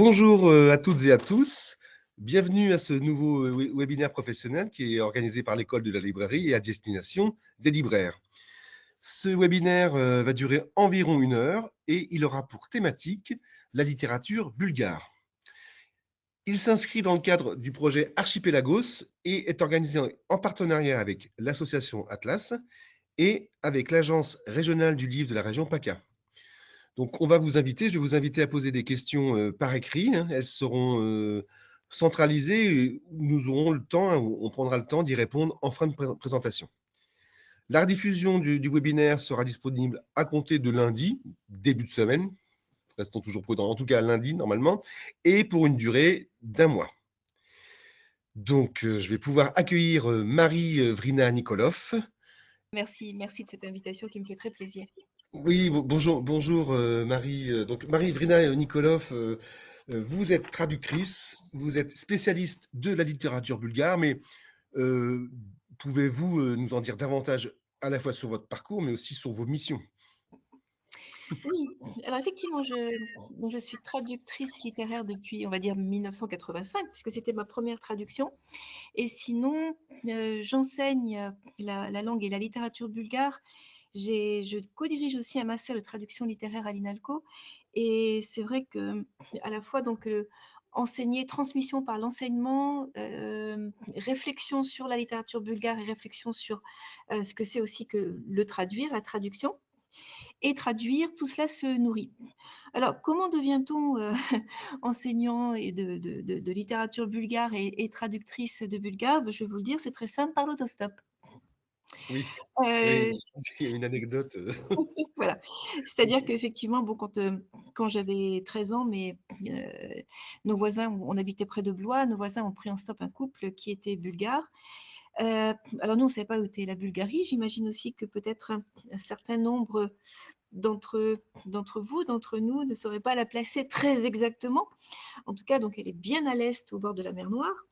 Bonjour à toutes et à tous. Bienvenue à ce nouveau webinaire professionnel qui est organisé par l'École de la librairie et à destination des libraires. Ce webinaire va durer environ 1 heure et il aura pour thématique la littérature bulgare. Il s'inscrit dans le cadre du projet Archipelagos et est organisé en partenariat avec l'association Atlas et avec l'Agence régionale du livre de la région PACA. Donc, je vais vous inviter à poser des questions par écrit, hein. Elles seront centralisées et nous aurons le temps, hein, on prendra le temps d'y répondre en fin de présentation. La rediffusion du webinaire sera disponible à compter de lundi, début de semaine, restons toujours prudents, en tout cas lundi normalement, et pour une durée d'1 mois. Donc, je vais pouvoir accueillir Marie Vrina Nikolov. Merci de cette invitation qui me fait très plaisir. Oui, bonjour Marie. Donc Marie Vrina Nikolov, vous êtes traductrice, vous êtes spécialiste de la littérature bulgare, mais euh, pouvez-vous nous en dire davantage à la fois sur votre parcours, mais aussi sur vos missions? Oui, alors effectivement, je suis traductrice littéraire depuis, on va dire, 1985, puisque c'était ma première traduction. Et sinon, j'enseigne la langue et la littérature bulgare. Je co-dirige aussi un master de traduction littéraire à l'INALCO. Et c'est vrai que, à la fois, donc, enseigner, transmission par l'enseignement, réflexion sur la littérature bulgare et réflexion sur ce que c'est aussi que le traduire, la traduction. Et traduire, tout cela se nourrit. Alors, comment devient-on enseignant et de littérature bulgare et traductrice de bulgare? Je vais vous le dire, c'est très simple, par l'autostop. Oui, oui, Euh, il y a une anecdote. voilà. C'est-à-dire qu'effectivement, bon, quand j'avais 13 ans, nos voisins, on habitait près de Blois, nos voisins ont pris en stop un couple qui était bulgare. Alors nous, on ne savait pas où était la Bulgarie. J'imagine aussi que peut-être un certain nombre d'entre vous, d'entre nous, ne sauraient pas la placer très exactement. En tout cas, donc elle est bien à l'est, au bord de la mer Noire.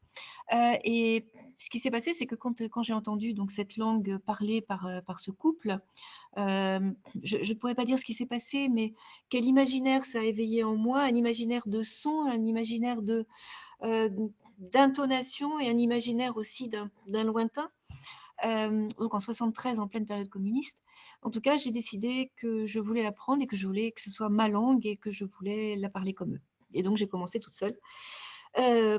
Et ce qui s'est passé, c'est que quand j'ai entendu donc cette langue parlée par ce couple, je ne pourrais pas dire ce qui s'est passé, mais quel imaginaire ça a éveillé en moi, un imaginaire de son, un imaginaire euh, d'intonation et un imaginaire aussi d'un lointain. Donc en 73, en pleine période communiste. En tout cas, j'ai décidé que je voulais l'apprendre et que je voulais que ce soit ma langue et que je voulais la parler comme eux. Et donc j'ai commencé toute seule.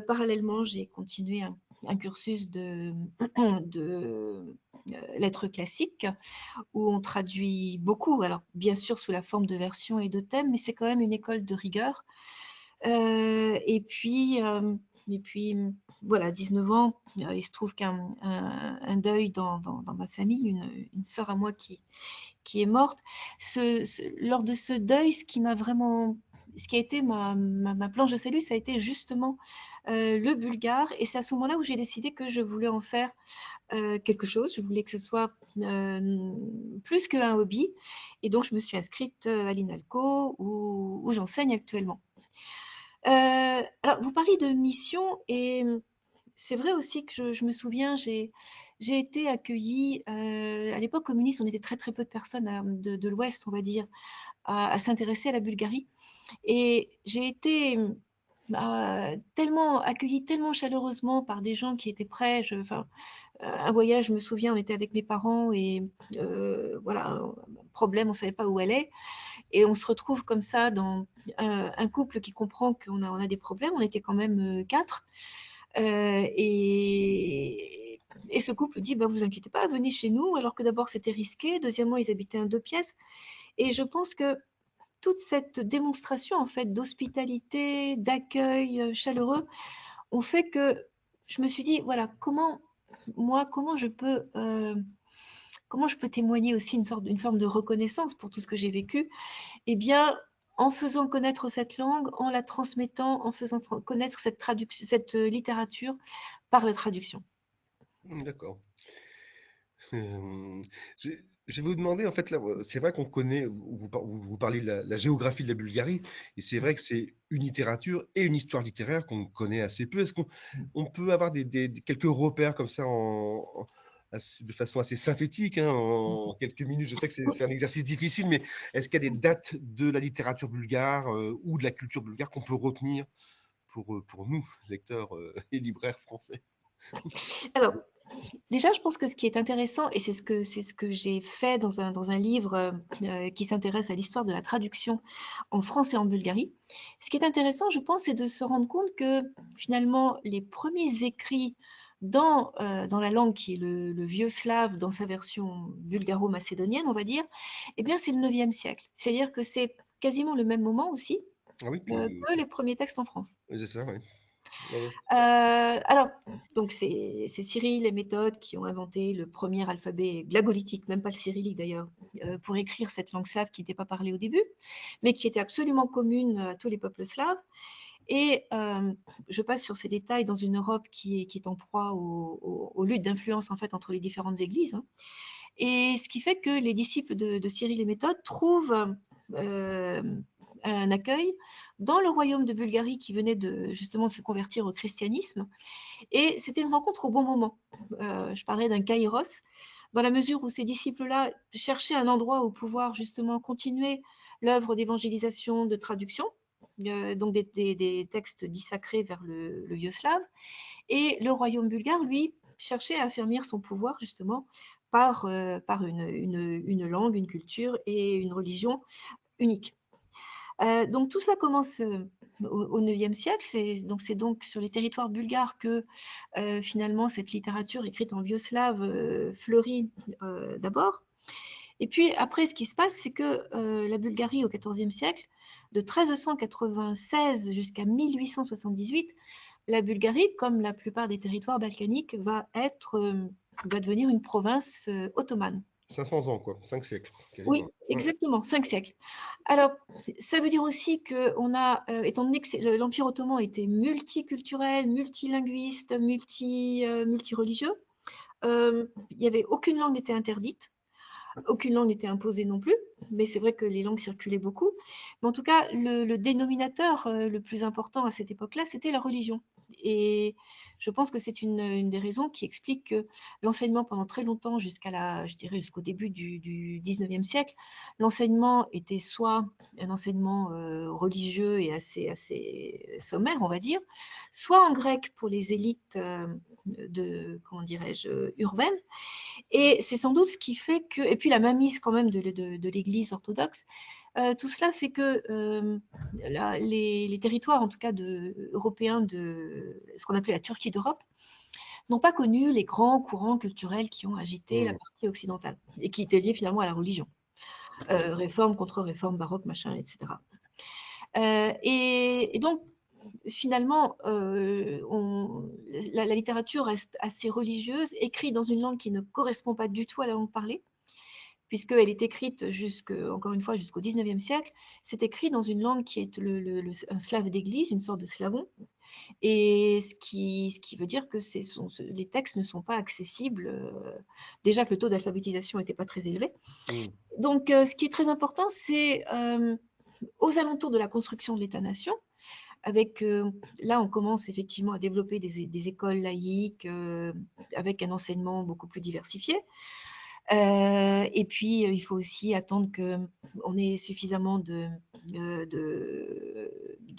Parallèlement, j'ai continué un cursus de lettres classiques où on traduit beaucoup, alors bien sûr sous la forme de versions et de thèmes, mais c'est quand même une école de rigueur. Et puis, voilà, 19 ans, il se trouve qu'un deuil dans ma famille, une sœur à moi qui est morte. Lors de ce deuil, ce qui a été ma planche de salut, ça a été justement le bulgare. Et c'est à ce moment-là où j'ai décidé que je voulais en faire quelque chose. Je voulais que ce soit plus qu'un hobby. Et donc, je me suis inscrite à l'INALCO où j'enseigne actuellement. Alors, vous parlez de mission et c'est vrai aussi que je me souviens, j'ai été accueillie, à l'époque communiste, on était très très peu de personnes de l'Ouest, on va dire, à s'intéresser à la Bulgarie. Et j'ai été tellement accueillie, tellement chaleureusement par des gens qui étaient prêts. Enfin, un voyage, je me souviens, on était avec mes parents et voilà, un problème, on ne savait pas où aller. Et on se retrouve comme ça dans un couple qui comprend on a des problèmes. On était quand même 4. Et ce couple dit, bah, vous inquiétez pas, venez chez nous, alors que d'abord c'était risqué. Deuxièmement, ils habitaient en 2 pièces. Et je pense que toute cette démonstration en fait d'hospitalité, d'accueil chaleureux, ont fait que je me suis dit, voilà, comment je peux témoigner aussi une forme de reconnaissance pour tout ce que j'ai vécu. Eh bien, en faisant connaître cette langue, en la transmettant, en faisant connaître cette littérature par la traduction. D'accord. Euh, je, je vais vous demander, en fait, là, c'est vrai qu'on connaît, vous parlez de la géographie de la Bulgarie, et c'est vrai que c'est une littérature et une histoire littéraire qu'on connaît assez peu. Est-ce qu'on peut avoir quelques repères comme ça de façon assez synthétique, hein, en quelques minutes. Je sais que c'est un exercice difficile, mais est-ce qu'il y a des dates de la littérature bulgare ou de la culture bulgare qu'on peut retenir pour nous, lecteurs et libraires français? Alors, déjà, je pense que ce qui est intéressant, et c'est ce que j'ai fait dans un livre qui s'intéresse à l'histoire de la traduction en France et en Bulgarie. Ce qui est intéressant, je pense, c'est de se rendre compte que finalement, les premiers écrits dans la langue qui est le vieux slave, dans sa version bulgaro-macédonienne, on va dire, eh bien, c'est le 9e siècle. C'est-à-dire que c'est quasiment le même moment aussi Ah oui, que les premiers textes en France. oui, c'est ça, oui. Ouais, ouais. Alors, donc c'est Cyril et Méthode qui ont inventé le premier alphabet glagolitique, même pas le cyrillique d'ailleurs, pour écrire cette langue slave qui n'était pas parlée au début, mais qui était absolument commune à tous les peuples slaves. Et je passe sur ces détails dans une Europe qui est en proie aux luttes d'influence en fait entre les différentes églises, hein. Et ce qui fait que les disciples de Cyril et Méthode trouvent un accueil dans le royaume de Bulgarie qui venait justement de se convertir au christianisme. Et c'était une rencontre au bon moment. Je parlais d'un kairos, dans la mesure où ces disciples-là cherchaient un endroit où pouvoir justement continuer l'œuvre d'évangélisation, de traduction, donc des textes dits sacrés vers le vieux slave. Et le royaume bulgare, lui, cherchait à affermir son pouvoir justement par une langue, une culture et une religion unique. Donc tout ça commence au IXe siècle. C'est donc sur les territoires bulgares que finalement cette littérature écrite en vieux slave fleurit d'abord. Et puis après, ce qui se passe, c'est que la Bulgarie au XIVe siècle, de 1396 jusqu'à 1878, la Bulgarie, comme la plupart des territoires balkaniques, va devenir une province ottomane. 500 ans, quoi, 5 siècles, quasiment. Oui, Ouais. exactement, 5 siècles. Alors, ça veut dire aussi qu'on a, étant donné que l'Empire ottoman était multiculturel, multilinguiste, multireligieux, il n'y avait aucune langue n'était interdite. Aucune langue n'était imposée non plus, mais c'est vrai que les langues circulaient beaucoup. Mais en tout cas, le dénominateur le plus important à cette époque-là, c'était la religion. Et je pense que c'est une des raisons qui explique que l'enseignement pendant très longtemps, je dirais jusqu'au début du 19e siècle, l'enseignement était soit un enseignement religieux et assez sommaire, on va dire, soit en grec pour les élites comment dirais-je, urbaines, et c'est sans doute ce qui fait que, et puis la mainmise quand même de l'Église orthodoxe, tout cela fait que les territoires, en tout cas européens de ce qu'on appelait la Turquie d'Europe, n'ont pas connu les grands courants culturels qui ont agité la Mmh. partie occidentale et qui étaient liés finalement à la religion. Réforme contre réforme, baroque, machin, etc. Et donc, finalement, la littérature reste assez religieuse, écrite dans une langue qui ne correspond pas du tout à la langue parlée, puisqu'elle est écrite encore une fois, jusqu'au 19e siècle. C'est écrit dans une langue qui est un slave d'église, une sorte de slavon, et ce qui veut dire que les textes ne sont pas accessibles. Déjà que le taux d'alphabétisation n'était pas très élevé. Mmh. Donc, ce qui est très important, c'est aux alentours de la construction de l'État-nation, avec, là, on commence effectivement à développer des écoles laïques avec un enseignement beaucoup plus diversifié. Et puis, il faut aussi attendre qu'on ait suffisamment de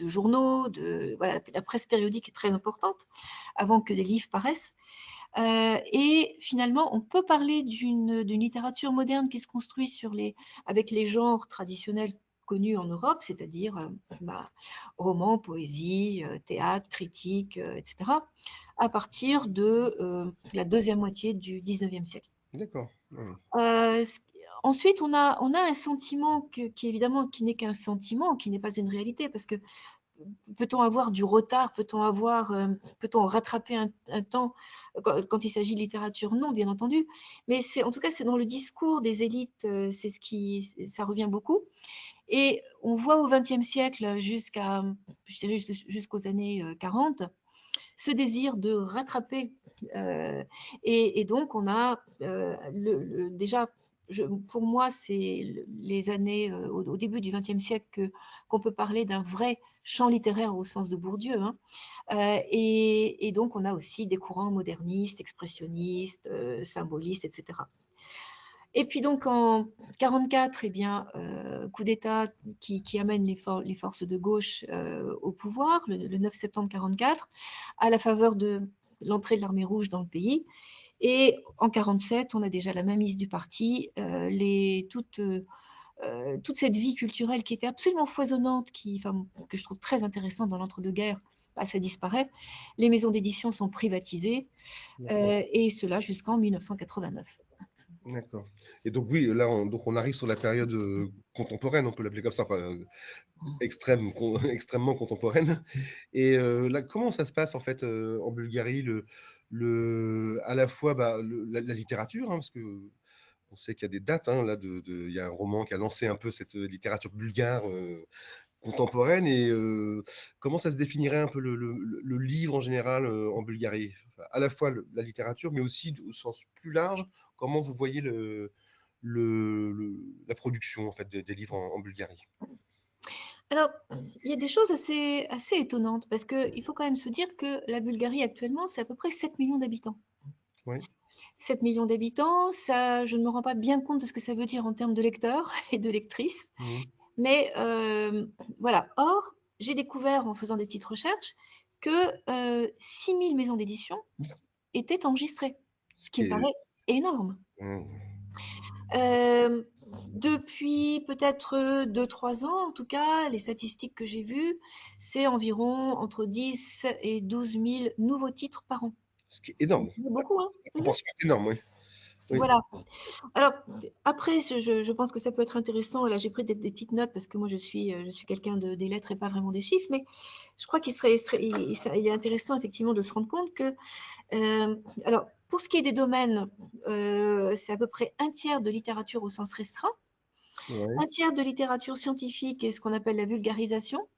journaux, voilà, la presse périodique est très importante avant que des livres paraissent. Et finalement, on peut parler d'une littérature moderne qui se construit avec les genres traditionnels connus en Europe, c'est-à-dire roman, poésie, théâtre, critique, etc., à partir de la deuxième moitié du 19e siècle. D'accord. Ouais. Euh, ce- Ensuite, on a un sentiment qui évidemment qui n'est qu'un sentiment, qui n'est pas une réalité, parce que peut-on avoir du retard, peut-on rattraper un temps quand il s'agit de littérature? Non, bien entendu, mais en tout cas, c'est dans le discours des élites, ça revient beaucoup. Et on voit au XXe siècle je dirais jusqu'aux années 40, ce désir de rattraper. Et donc, on a déjà pour moi, c'est les années, au début du XXe siècle qu'on peut parler d'un vrai champ littéraire au sens de Bourdieu, hein. Et donc on a aussi des courants modernistes, expressionnistes, symbolistes, etc. Et puis donc en 44, eh bien, coup d'État qui amène les forces de gauche au pouvoir, le 9 septembre 44, à la faveur de l'entrée de l'armée rouge dans le pays. Et en 47, on a déjà la mainmise du parti, toute cette vie culturelle qui était absolument foisonnante, enfin, que je trouve très intéressante dans l'entre-deux-guerres, bah, ça disparaît. Les maisons d'édition sont privatisées, D'accord. et cela jusqu'en 1989. D'accord. Et donc oui, là, on arrive sur la période contemporaine, on peut l'appeler comme ça, enfin, extrêmement contemporaine. Et là, comment ça se passe en fait en Bulgarie, à la fois bah, la littérature, hein, parce que on sait qu'il y a des dates, hein, là, il y a un roman qui a lancé un peu cette littérature bulgare contemporaine. Et comment ça se définirait un peu le livre en général en Bulgarie? Enfin, à la fois la littérature, mais aussi au sens plus large, comment vous voyez la production en fait, des livres en Bulgarie? Alors, il y a des choses assez étonnantes, parce qu'il faut quand même se dire que la Bulgarie actuellement, c'est à peu près 7 millions d'habitants. Oui. 7 millions d'habitants, ça, je ne me rends pas bien compte de ce que ça veut dire en termes de lecteurs et de lectrices. Mhm. Mais voilà. Or, j'ai découvert en faisant des petites recherches que 6 000 maisons d'édition étaient enregistrées, Ce ce qui qui me est, paraît énorme. euh, Euh, Depuis peut-être 2-3 ans, en tout cas, les statistiques que j'ai vues, c'est environ entre 10 et 12 000 nouveaux titres par an. ce qui est énorme. Beaucoup, hein. La proportion est énorme, oui. Oui. Voilà. Alors, après, je pense que ça peut être intéressant. Là, j'ai pris des petites notes parce que moi, je suis quelqu'un des lettres et pas vraiment des chiffres. Mais je crois il est intéressant, effectivement, de se rendre compte que, alors, pour ce qui est des domaines, c'est à peu près un tiers de littérature au sens restreint, Ouais. un tiers de littérature scientifique et ce qu'on appelle la vulgarisation,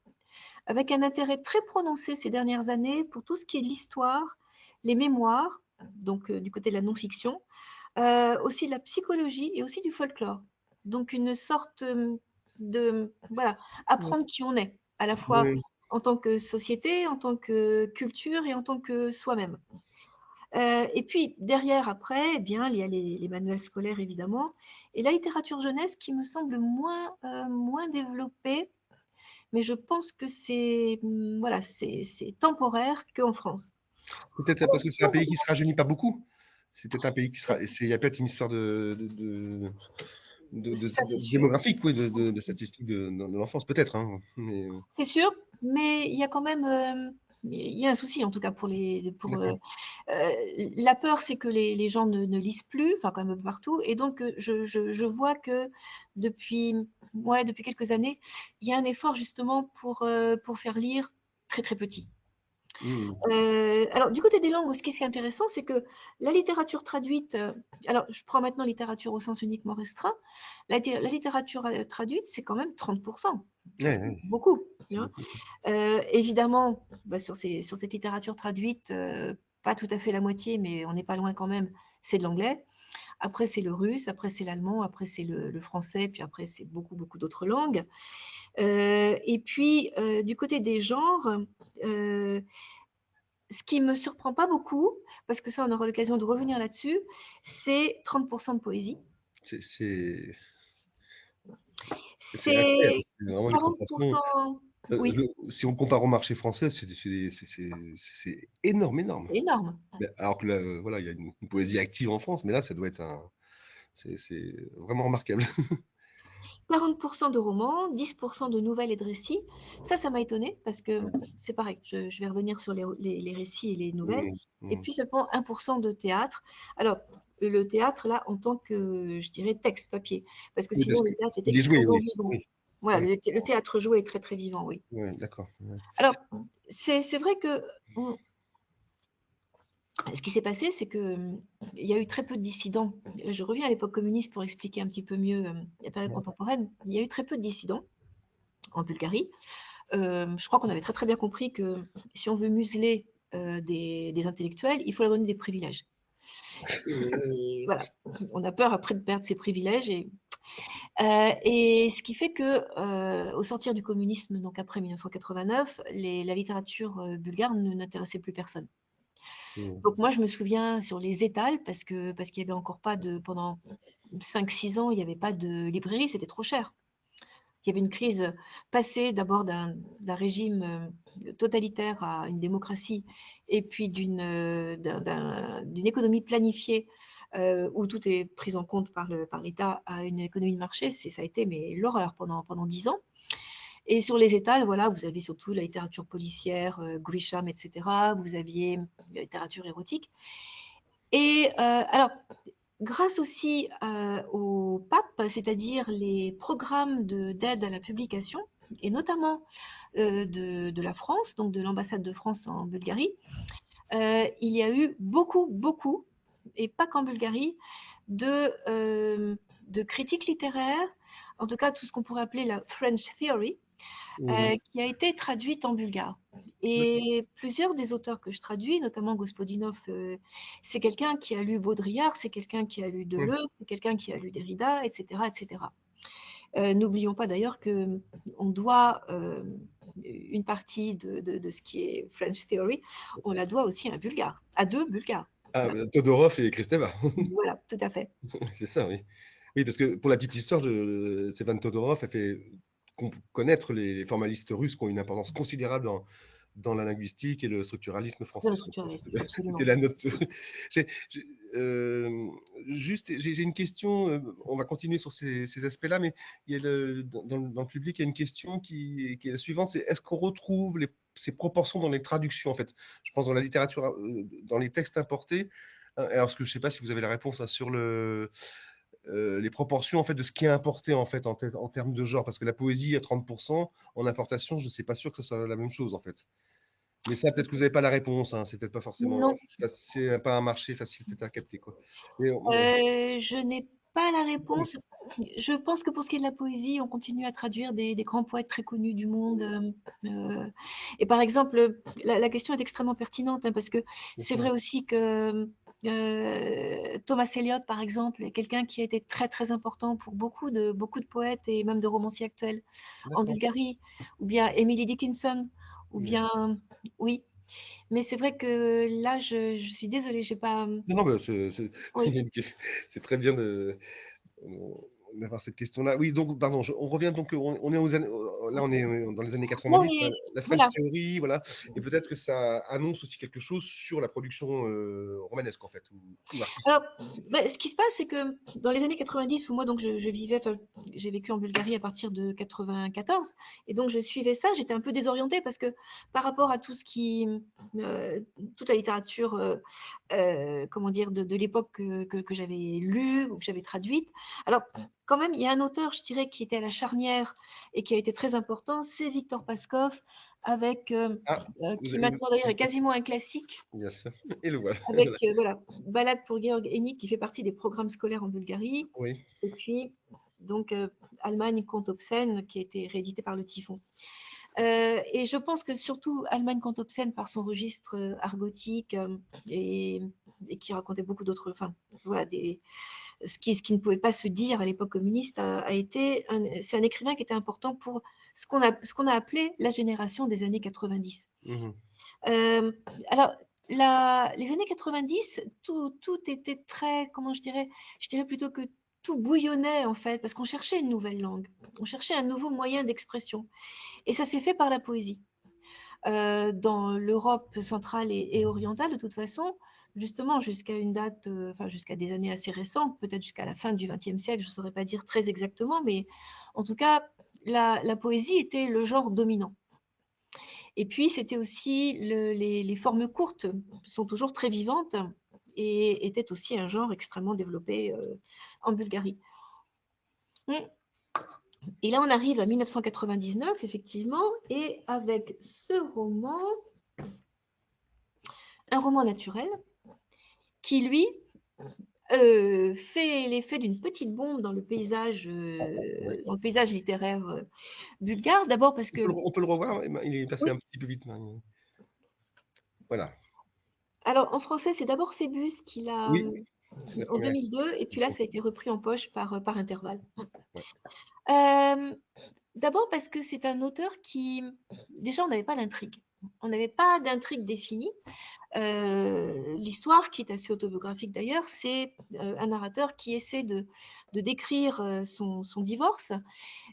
avec un intérêt très prononcé ces dernières années pour tout ce qui est l'histoire, les mémoires, donc du côté de la non-fiction, aussi de la psychologie et aussi du folklore. Donc une sorte voilà, apprendre qui on est, à la fois Oui. en tant que société, en tant que culture et en tant que soi-même. Et puis derrière, après, eh bien, il y a les manuels scolaires, évidemment, et la littérature jeunesse qui me semble moins développée, mais je pense que voilà, c'est temporaire qu'en France. Peut-être parce que c'est un pays qui se rajeunit pas beaucoup. C'est peut-être un pays qui sera. Il y a peut-être une histoire Ça, c'est sûr. démographique, oui, de statistiques de l'enfance, peut-être, hein. Mais, C'est sûr, mais il y a quand même, il y a un souci en tout cas d'accord. la peur, c'est que les gens ne lisent plus, enfin quand même partout, et donc je vois que depuis, ouais, depuis quelques années, il y a un effort justement pour faire lire très très petit. Mhm. Alors, du côté des langues, ce qui est intéressant, c'est que la littérature traduite, alors je prends maintenant littérature au sens uniquement restreint, la littérature traduite, c'est quand même 30%. Ouais, C'est ouais, beaucoup, c'est hein. beaucoup. Évidemment, bah, sur cette littérature traduite, pas tout à fait la moitié, mais on n'est pas loin quand même, c'est de l'anglais. Après, c'est le russe, après, c'est l'allemand, après, c'est le français, puis après, c'est beaucoup, beaucoup d'autres langues. Et puis, du côté des genres, euh, ce qui me surprend pas beaucoup, parce que ça, on aura l'occasion de revenir là-dessus, c'est 30% de poésie. C'est c'est- c'est incroyable. C'est C'est vraiment une proportion. 40%, oui, Si on compare au marché français, c'est énorme, énorme. c'est énorme. Mais alors que là, voilà, il y a une poésie active en France, mais là, ça doit être c'est vraiment remarquable. 40% de romans, 10% de nouvelles et de récits. Ça m'a étonnée parce que c'est pareil, je vais revenir sur les récits et les nouvelles. Mhm, Et mhm. puis seulement 1% de théâtre. Alors, le théâtre, là, en tant que, je dirais, texte, papier. Parce que Oui, parce sinon, le qu'il théâtre est est joué, extrêmement oui. vivant. Oui, Voilà, oui, le théâtre joué est très, très vivant, oui. oui, d'accord. Ouais. Alors, c'est vrai que ce qui s'est passé, c'est qu'il y a eu très peu de dissidents. Je reviens à l'époque communiste pour expliquer un petit peu mieux la période contemporaine. Il y a eu très peu de dissidents en Bulgarie. Je crois qu'on avait très très bien compris que si on veut museler des intellectuels, il faut leur donner des privilèges. Et voilà, on a peur après de perdre ses privilèges. Et ce qui fait que, au sortir du communisme, donc après 1989, la littérature bulgare ne n'intéressait plus personne. Mmh. Donc moi, je me souviens sur les étals, parce qu'il y avait encore pas de, pendant 5-6 ans, il n'y avait pas de librairie, c'était trop cher. Il y avait une crise, passée d'abord d'un régime totalitaire à une démocratie, et puis d'une économie planifiée, où tout est pris en compte par l'État, à une économie de marché. Ça a été mais l'horreur pendant 10 ans. Et sur les étals, voilà, vous avez surtout la littérature policière, Grisham, etc. Vous aviez la littérature érotique. Et alors, grâce aussi au PAP, c'est-à-dire les programmes d'aide à la publication, et notamment de la France, donc de l'ambassade de France en Bulgarie, il y a eu beaucoup, beaucoup, et pas qu'en Bulgarie, de critiques littéraires, en tout cas tout ce qu'on pourrait appeler la French Theory, Mmh. qui a été traduite en bulgare. D'accord. Et plusieurs des auteurs que je traduis, notamment Gospodinov, c'est quelqu'un qui a lu Baudrillard, c'est quelqu'un qui a lu Mmh. Deleuze, c'est quelqu'un qui a lu Derrida, etc. etc. N'oublions pas d'ailleurs qu'on doit une partie de ce qui est French Theory, on la doit aussi à un bulgare, à deux bulgares. Ah, Todorov et Kristeva. Voilà, tout à fait. C'est ça, oui. Oui, parce que pour la petite histoire, Stepan Todorov a fait connaître les formalistes russes qui ont une importance considérable dans la linguistique et le structuralisme Dans français. le Donc, structuralisme, c'était absolument. la note. J'ai, j'ai- j'ai une question. On va continuer sur ces aspects-là, mais il y a dans le public, il y a une question qui est la suivante, c'est est-ce qu'on retrouve ces proportions dans les traductions, en fait? Je pense dans la littérature, dans les textes importés. Alors, ce que je ne sais pas si vous avez la réponse hein, sur les proportions en fait de ce qui est importé en fait en termes de genre, parce que la poésie à 30% en importation, je ne suis pas sûr que ce soit la même chose en fait. Mais ça, peut-être que vous n'avez pas la réponse, hein, c'est peut-être pas forcément, Non, c'est pas un marché facile peut-être à capter quoi. Mais je n'ai pas la réponse. Je pense que pour ce qui est de la poésie, on continue à traduire des grands poètes très connus du monde. Et par exemple, la question est extrêmement pertinente, hein, parce que bien c'est sûr. vrai aussi que Thomas Eliot, par exemple, est quelqu'un qui a été très très important pour beaucoup de poètes et même de romanciers actuels en D'accord. Bulgarie, ou bien Emily Dickinson, ou Bien. bien, oui. Mais c'est vrai que là, je suis désolée, j'ai pas. Non, non, mais il Oui. y a c'est très bien d'avoir cette question-là. Oui, donc, pardon, on revient donc, on est là, on est dans les années Non, 90, mais la French voilà. Theory, voilà, et peut-être que ça annonce aussi quelque chose sur la production romanesque, en fait, ou artistique. Alors, bah, ce qui se passe, c'est que dans les années 90, où moi, donc, je vivais, enfin, j'ai vécu en Bulgarie à partir de 94, et donc je suivais ça, j'étais un peu désorientée parce que par rapport à tout ce qui, euh, toute la littérature, comment dire, de l'époque que j'avais lue ou que j'avais traduite. Alors, quand même, il y a un auteur, je dirais, qui était à la charnière et qui a été très important, c'est Victor Paskov, avec, Ah, vous qui avez maintenant d'ailleurs est quasiment un classique, bien sûr, et le voilà. avec voilà, Balade pour Georg Hennig qui fait partie des programmes scolaires en Bulgarie, Oui. et puis donc Allemagne conte obscène qui a été réédité par le Typhon. Et je pense que surtout Allemagne conte obscène par son registre argotique, et qui racontait beaucoup d'autres, enfin voilà, ce qui ne pouvait pas se dire à l'époque communiste, c'est un écrivain qui était important pour ce qu'on a appelé la génération des années 90. Mhm. Euh, alors, les années 90, tout était très, comment je dirais plutôt que tout bouillonnait en fait, parce qu'on cherchait une nouvelle langue, on cherchait un nouveau moyen d'expression. Et ça s'est fait par la poésie. Dans l'Europe centrale et orientale, de toute façon, justement jusqu'à une date, enfin jusqu'à des années assez récentes, peut-être jusqu'à la fin du XXe siècle, je ne saurais pas dire très exactement, mais en tout cas, la poésie était le genre dominant. Et puis, c'était aussi les formes courtes sont toujours très vivantes et étaient aussi un genre extrêmement développé en Bulgarie. Et là, on arrive à 1999, effectivement, et avec ce roman, un roman naturel, qui, lui, fait l'effet d'une petite bombe Ouais. dans le paysage littéraire bulgare. D'abord parce que, On peut le revoir, il est passé oui, un petit peu vite. Voilà. Alors, en français, c'est d'abord Phébus qui l'a, Oui, c'est la en première. 2002 et puis là, ça a été repris en poche par Intervalle. Ouais. Hem, D'abord parce que c'est un auteur qui déjà, on n'avait pas d'intrigue. On n'avait pas d'intrigue définie. L'histoire, qui est assez autobiographique d'ailleurs, c'est, un narrateur qui essaie de décrire, son divorce.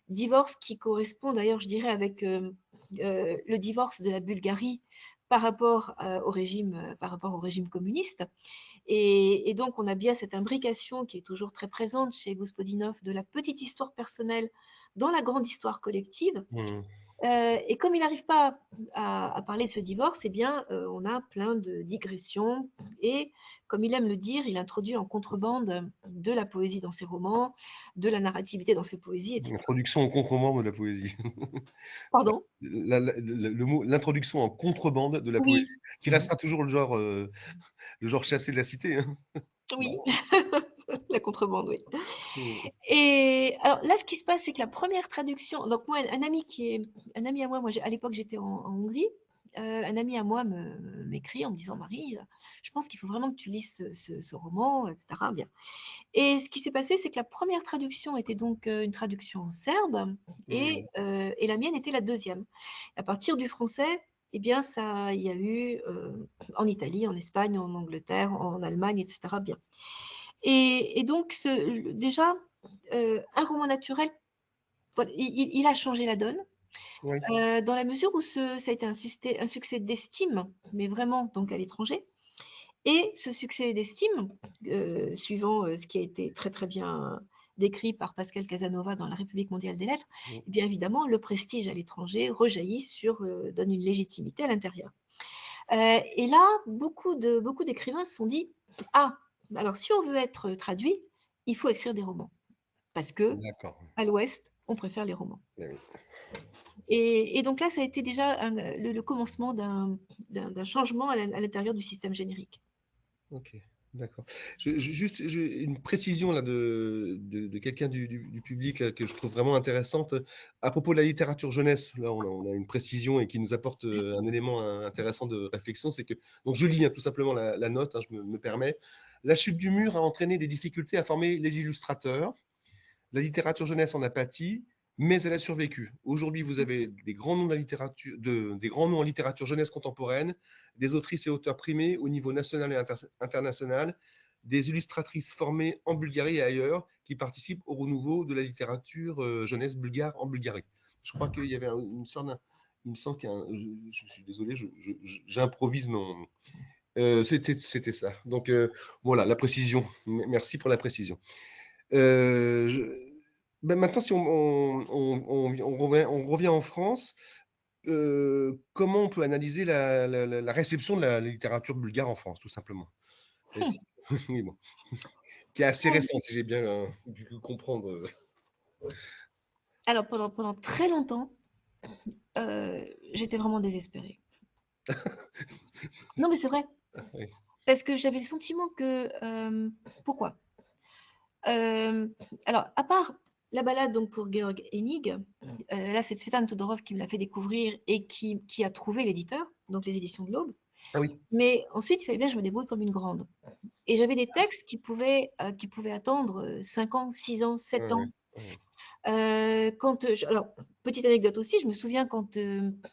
Divorce qui correspond d'ailleurs, je dirais, avec, le divorce de la Bulgarie par rapport au régime communiste. Et donc, on a bien cette imbrication qui est toujours très présente chez Gospodinov de la petite histoire personnelle dans la grande histoire collective. Mmh. Et comme il n'arrive pas à parler de ce divorce, eh bien, on a plein de digressions. Et comme il aime le dire, il introduit en contrebande de la poésie dans ses romans, de la narrativité dans ses poésies, etc. L'introduction en contrebande de la poésie. Pardon? Le mot l'introduction en contrebande de la poésie, Oui, qui restera toujours le genre chassé de la cité, hein. oui, Marrant. la contrebande, oui. Mmh. Et alors là, ce qui se passe, c'est que la première traduction, donc moi, un ami à moi, à l'époque, j'étais en Hongrie, un ami à moi m'écrit en me disant: «Marie, je pense qu'il faut vraiment que tu lises ce roman, et cetera». Bien. Et ce qui s'est passé, c'est que la première traduction était donc, une traduction en serbe Mmh. et la mienne était la deuxième. À partir du français, eh bien ça il y a eu, en Italie, en Espagne, en Angleterre, en Allemagne, et cetera, bien. Et donc déjà, un roman naturel, voilà, il a changé la donne, Oui. dans la mesure où ça a été un succès d'estime, mais vraiment donc à l'étranger. Et ce succès d'estime, suivant, ce qui a été très, très bien décrit par Pascal Casanova dans La République mondiale des lettres, Mmh. et bien évidemment, le prestige à l'étranger rejaillit donne une légitimité à l'intérieur. Et là, beaucoup d'écrivains se sont dit: «Ah, alors si on veut être traduit, il faut écrire des romans». Parce que D'accord. à l'Ouest, on préfère les romans. Eh oui. Et donc là, ça a été déjà le commencement d'un changement à l'intérieur du système générique. OK, d'accord. Juste, j'ai une précision là de quelqu'un du public là, que je trouve vraiment intéressante. À propos de la littérature jeunesse, là, on a une précision et qui nous apporte, un élément intéressant de réflexion. C'est que donc je lis, hein, tout simplement la note, hein, je me permets. «La chute du mur a entraîné des difficultés à former les illustrateurs. La littérature jeunesse en a pâti, mais elle a survécu. Aujourd'hui, vous avez des grands noms de la littérature, des grands noms en littérature jeunesse contemporaine, des autrices et auteurs primés au niveau national et international, des illustratrices formées en Bulgarie et ailleurs qui participent au renouveau de la littérature jeunesse bulgare en Bulgarie. Je crois qu'il y avait une sorte d'un. Il me semble qu'il y a un. Je suis désolé, j'improvise mon. C'était ça. Donc voilà, la précision. Merci pour la précision. Je bah, maintenant, si on revient en France, comment on peut analyser la réception de la littérature bulgare en France, tout simplement? Et si oui, bon, qui est assez récente, si j'ai bien, pu comprendre, Alors pendant très longtemps, j'étais vraiment désespérée. Non, mais c'est vrai, oui. parce que j'avais le sentiment que, pourquoi? Alors à part la balade donc pour Georg Hennig, là c'est Tsvetan Todorov qui me l'a fait découvrir et qui a trouvé l'éditeur, donc les éditions de l'Aube. Ah oui. Mais ensuite, il fallait bien que je me débrouille comme une grande. Et j'avais des textes qui pouvaient attendre, 5 ans, 6 ans, Ouais, 7 ouais, ans. ouais. Quand, alors petite anecdote aussi, je me souviens quand,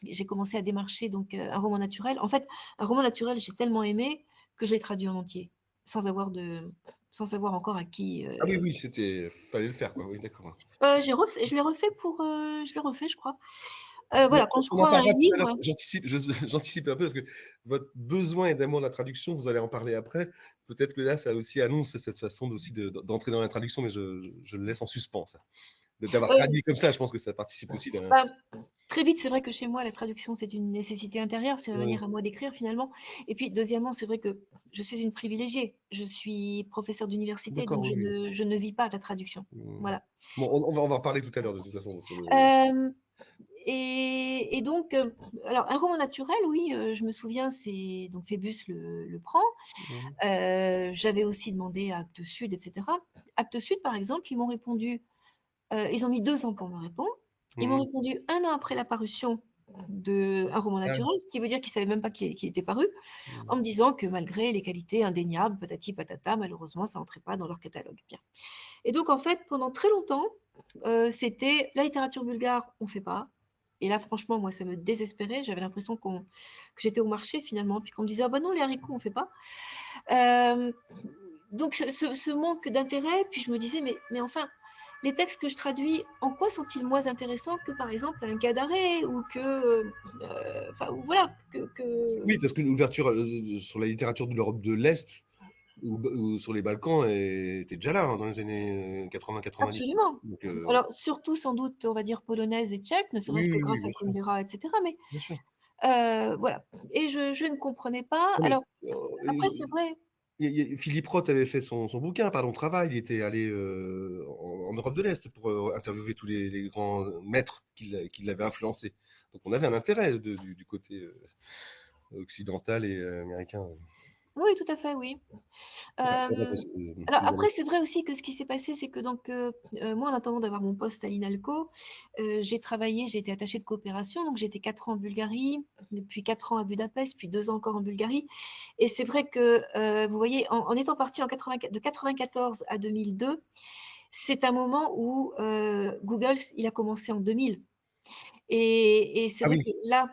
j'ai commencé à démarcher donc, un roman naturel. En fait, un roman naturel, j'ai tellement aimé que je l'ai traduit en entier, sans avoir de sans savoir encore à qui, Ah oui, oui, c'était fallait le faire, quoi. Oui, d'accord. je l'ai refait, je crois. Mais Voilà, quand je on en crois à un parlera tout à l'heure. livre. J'anticipe un peu parce que votre besoin et d'amour de la traduction, vous allez en parler après. Peut-être que là, ça aussi annonce cette façon aussi d'entrer dans la traduction, mais je le laisse en suspens, ça. D'avoir heu, traduit comme ça, je pense que ça participe aussi d'un. bah, très vite, c'est vrai que chez moi, la traduction, c'est une nécessité intérieure, c'est ma Ouais, manière à moi d'écrire finalement. Et puis deuxièmement, c'est vrai que je suis une privilégiée. Je suis professeure d'université, d'accord, donc oui, oui. je ne vis pas de la traduction. Mmh. Voilà. Bon, on va en reparler tout à l'heure de toute façon sur le. Hem et donc, alors un roman naturel, oui, je me souviens, c'est donc Phébus le prend. Mmh. J'avais aussi demandé à Actes Sud, et cetera. Actes Sud, par exemple, ils m'ont répondu, ils ont mis 2 ans pour me répondre. Ils m'ont Mmh. répondu 1 an après la parution, un roman Ah, naturel, ce qui veut dire qu'il ne savait même pas qu'il était paru, en me disant que malgré les qualités indéniables, patati patata, malheureusement, ça n'entrait pas dans leur catalogue. Bien. Et donc, en fait, pendant très longtemps, c'était la littérature bulgare, on ne fait pas. Et là, franchement, moi, ça me désespérait. J'avais l'impression que j'étais au marché finalement, puis qu'on me disait ah ben non, les haricots, on ne fait pas. Donc, ce manque d'intérêt, puis je me disais mais enfin, les textes que je traduis, en quoi sont-ils moins intéressants que par exemple un Gadaré ou que, enfin, voilà, que... oui, parce que l'ouverture sur la littérature de l'Europe de l'Est ou sur les Balkans était déjà là dans les années 80-90. Absolument. Donc, Alors, surtout, sans doute, on va dire polonaise et tchèque, ne oui, serait-ce que oui, oui, grâce à bien sûr. Kundera, etc. Mais Bien sûr. voilà. Et je ne comprenais pas. Non, mais, Alors, après, c'est vrai. Philippe Roth avait fait son bouquin, Parlons Travail. Il était allé en Europe de l'Est pour interviewer tous les grands maîtres qui l'avaient influencé. Donc on avait un intérêt du côté occidental et américain. Oui, tout à fait, oui. Après, parce que Alors ils après, avaient- c'est vrai aussi que ce qui s'est passé, c'est que donc moi, en attendant d'avoir mon poste à l'INALCO, j'ai été attachée de coopération, donc j'étais 4 ans en Bulgarie, puis 4 ans à Budapest, puis 2 ans encore en Bulgarie. Et c'est vrai que, vous voyez, en étant partie de 94 à 2002, c'est un moment où Google, il a commencé en 2000. Et c'est Ah vrai oui, que là,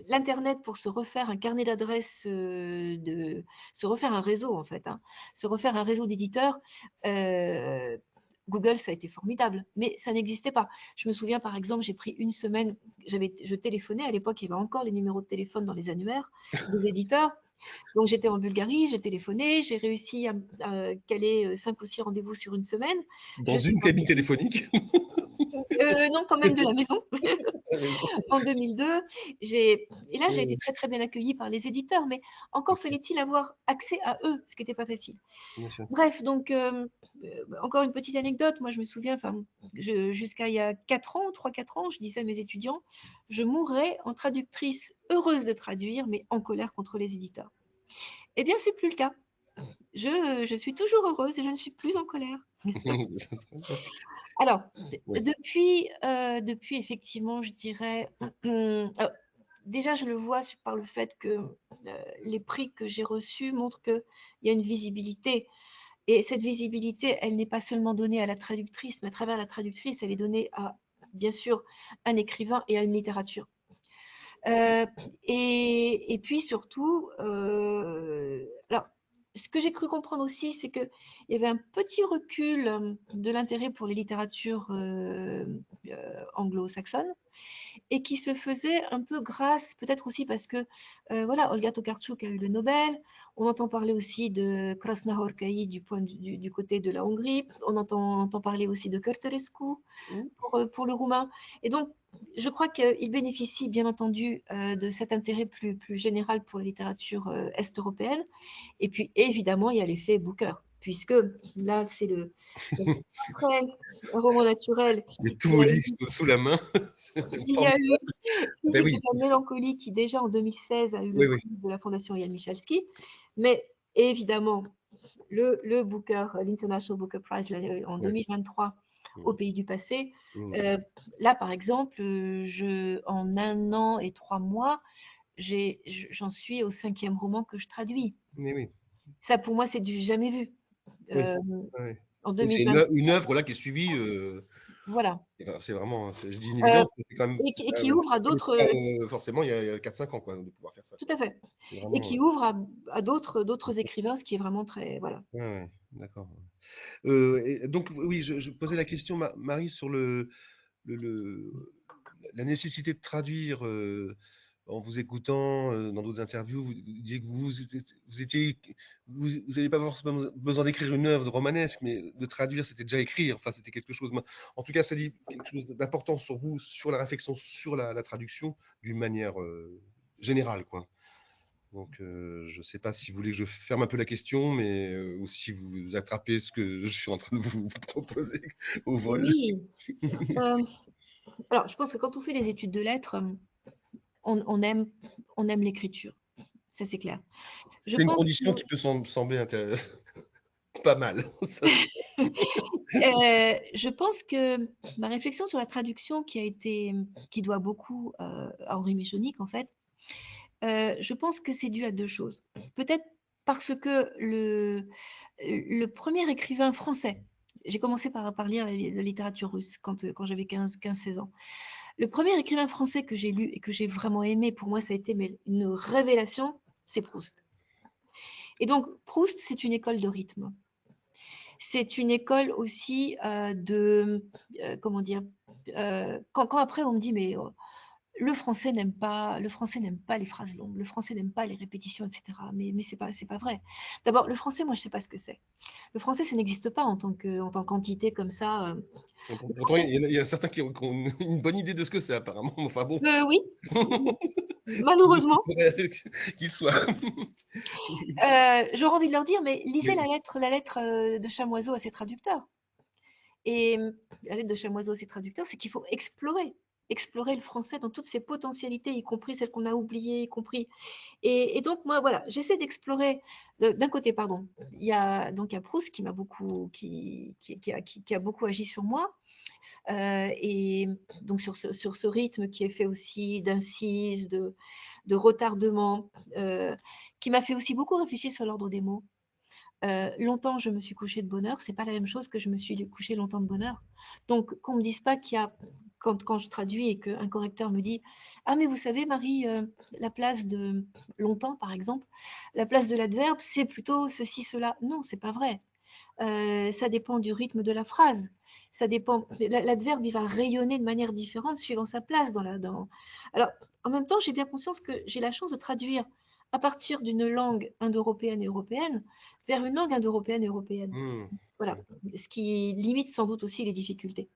l'internet pour se refaire un carnet d'adresses, se refaire un réseau en fait, hein, se refaire un réseau d'éditeurs, Google, ça a été formidable, mais ça n'existait pas. Je me souviens par exemple, j'ai pris une semaine, je téléphonais, à l'époque, il y avait encore les numéros de téléphone dans les annuaires des éditeurs. Donc j'étais en Bulgarie, j'ai téléphoné, j'ai réussi à caler 5 ou 6 rendez-vous sur une semaine. dans Je suis une cabine téléphonique. non, quand même de la maison. À la maison. En 2002, et là, j'ai été Ouais, très, très bien accueillie par les éditeurs, mais encore ouais, fallait-il avoir accès à eux, ce qui n'était pas facile. bien sûr. Bref, donc, encore une petite anecdote. Moi, je me souviens, enfin, jusqu'à il y a 4 ans, 3-4 ans, je disais à mes étudiants, je mourrais en traductrice heureuse de traduire, mais en colère contre les éditeurs. Eh bien, c'est plus le cas. Je suis toujours heureuse et je ne suis plus en colère. Alors, Ouais. depuis effectivement, je dirais, déjà, je le vois par le fait que les prix que j'ai reçus montrent qu'il y a une visibilité. Et cette visibilité, elle n'est pas seulement donnée à la traductrice, mais à travers la traductrice, elle est donnée à, bien sûr, un écrivain et à une littérature. Euh, et puis surtout, alors, ce que j'ai cru comprendre aussi, c'est qu'il y avait un petit recul de l'intérêt pour les littératures anglo-saxonnes et qui se faisait un peu grâce, peut-être aussi parce que, voilà, Olga Tokarczuk a eu le Nobel, on entend parler aussi de Krasznahorkai du côté de la Hongrie, entend parler aussi de Cărtărescu pour le roumain. Et donc, je crois qu'il bénéficie, bien entendu, de cet intérêt plus général pour la littérature est-européenne. Et puis, évidemment, il y a l'effet Booker, puisque là, après un roman naturel, Mais tous il y vos a livres eu, sous la main, c'est il y a formidable. eu Ben Physique de oui, la mélancolie, qui déjà en 2016 a eu le oui, oui. prix de la Fondation Yann Michalski. Mais évidemment, le Booker, l'International Booker Prize en Ouais. 2023 au Pays du Passé. Mm. Là, par exemple, en 1 an et 3 mois, j'en suis au 5e roman que je traduis. Mais oui, Ça, pour moi, c'est du jamais vu. oui. Euh, Ouais. en Oui, c'est 2020, une œuvre là qui est suivie. voilà. Enfin, c'est vraiment, je dis une Euh, évidence, mais c'est quand même et qui ouvre à c'était d'autres, pas, forcément il y a 4-5 ans quoi, de pouvoir faire ça. tout à fait, C'est et vraiment. qui ouvre à d'autres écrivains, ce qui est vraiment très, voilà. Ouais, ouais, d'accord. Et donc oui, je posais la question, Marie, sur le- la nécessité de traduire. En vous écoutant dans d'autres interviews, vous disiez que vous n'avez pas forcément besoin d'écrire une œuvre romanesque, mais de traduire, c'était déjà écrire. Enfin, c'était quelque chose. En tout cas, ça dit quelque chose d'important sur vous, sur la réflexion, sur la traduction, d'une manière générale, quoi. Donc, je ne sais pas si vous voulez que je ferme un peu la question, mais ou si vous attrapez ce que je suis en train de vous proposer au vol. Oui. Euh, alors, je pense que quand on fait des études de lettres, on aime, on aime l'écriture. Ça, c'est clair. Je C'est une pense condition qui peut sembler pas mal. Ça, Je pense que ma réflexion sur la traduction qui doit beaucoup à Henri Michonic, en fait, je pense que c'est dû à deux choses. Peut-être parce que le premier écrivain français, j'ai commencé par lire la littérature russe quand j'avais 15-16 ans. Le premier écrivain français que j'ai lu et que j'ai vraiment aimé, pour moi, ça a été une révélation, c'est Proust. Et donc, Proust, c'est une école de rythme. C'est une école aussi comment dire, quand après on me dit, mais le français n'aime pas les phrases longues, le français n'aime pas les répétitions, etc. Mais c'est pas vrai. D'abord, le français, moi, je sais pas ce que c'est. Le français, ça n'existe pas en tant qu'entité comme ça. Le Pourtant, français, il y a certains qui ont une bonne idée de ce que c'est apparemment. Enfin bon, oui, tout aussi malheureusement. vrai qu'il soit. J'aurais envie de leur dire, mais lisez Oui. la lettre de Chamoiseau à ses traducteurs. Et la lettre de Chamoiseau à ses traducteurs, c'est qu'il faut explorer le français dans toutes ses potentialités, y compris celles qu'on a oubliées, y compris. Et donc, moi, voilà, j'essaie d'explorer. D'un côté, pardon, il y a donc un Proust qui m'a beaucoup, qui a beaucoup agi sur moi. Et donc, sur ce rythme qui est fait aussi d'incises, de retardement, qui m'a fait aussi beaucoup réfléchir sur l'ordre des mots. Longtemps, je me suis couchée de bonne heure, c'est pas la même chose que je me suis couchée longtemps de bonne heure. Donc, qu'on me dise pas qu'il y a, quand je traduis et qu'un correcteur me dit: «Ah, mais vous savez, Marie, la place de longtemps, par exemple, la place de l'adverbe, c'est plutôt ceci, cela». Non, c'est pas vrai. Ça dépend du rythme de la phrase. Ça dépend. L'adverbe, il va rayonner de manière différente suivant sa place Alors, en même temps, j'ai bien conscience que j'ai la chance de traduire à partir d'une langue indo-européenne et européenne vers une langue indo-européenne et européenne. Mmh. Voilà, ce qui limite sans doute aussi les difficultés.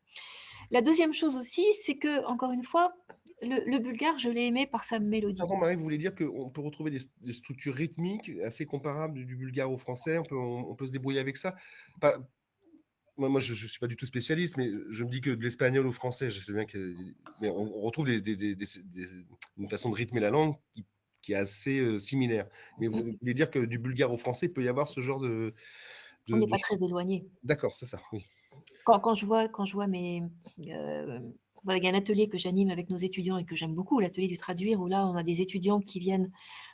La deuxième chose aussi, c'est que, encore une fois, le bulgare, je l'ai aimé par sa mélodie. Pardon Marie, vous voulez dire qu'on peut retrouver des structures rythmiques assez comparables du bulgare au français? On peut se débrouiller avec ça? Pas moi je suis pas du tout spécialiste, mais je me dis que de l'espagnol au français, je sais bien que mais on retrouve une façon de rythmer la langue qui est assez, similaire. Mais vous Mm. voulez dire que du bulgare au français, il peut y avoir ce genre On n'est de pas ch très éloigné. d'accord, c'est ça, oui. Quand je vois heu, voilà, il y a un atelier que j'anime avec nos étudiants et que j'aime beaucoup, l'atelier du traduire, où là, on a des étudiants qui viennent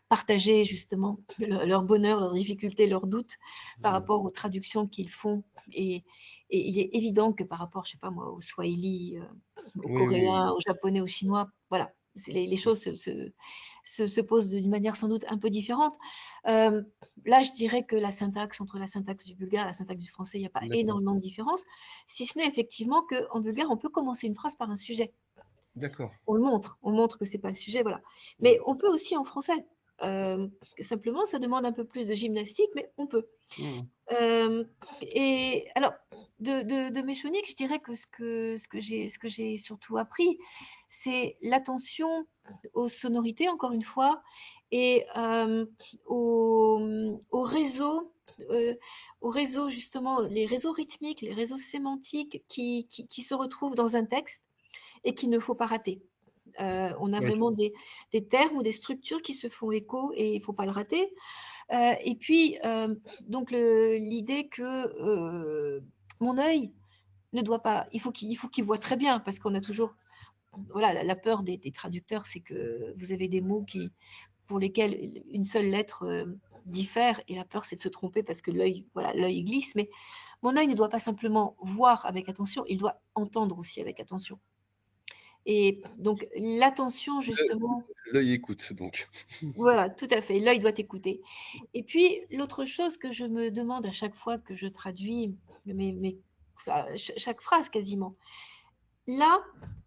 partager justement leur bonheur, leurs difficultés, leurs doutes par Mmh. rapport aux traductions qu'ils font. Et il est évident que par rapport, je sais pas moi, au swahili, au Oui, oui, oui. coréen, au japonais, au chinois, voilà, c'est les choses se posent d'une manière sans doute un peu différente. Là, je dirais que entre la syntaxe du bulgare et la syntaxe du français, il n'y a pas D'accord, énormément de différence, si ce n'est effectivement qu'en bulgare, on peut commencer une phrase par un sujet. d'accord. On montre que c'est pas le sujet, voilà. Mmh. Mais on peut aussi en français. Simplement, ça demande un peu plus de gymnastique, mais on peut. Mmh. Et alors, de Méchonique, je dirais que ce que j'ai surtout appris, c'est l'attention aux sonorités, encore une fois, et au réseau, justement, les réseaux rythmiques, les réseaux sémantiques qui se retrouvent dans un texte et qu'il ne faut pas rater. On a Oui. vraiment des termes ou des structures qui se font écho et il ne faut pas le rater. Et puis, donc l'idée que mon œil ne doit pas, il faut qu'il voit très bien, parce qu'on a toujours, voilà, la peur des traducteurs, c'est que vous avez des mots pour lesquels une seule lettre diffère, et la peur, c'est de se tromper parce que l'œil, voilà, l'œil glisse. Mais mon œil ne doit pas simplement voir avec attention, il doit entendre aussi avec attention. Et donc l'attention, Le justement, l'œil écoute donc. voilà, tout à fait, l'œil doit écouter. Et puis l'autre chose que je me demande à chaque fois que je traduis enfin, chaque phrase quasiment, là,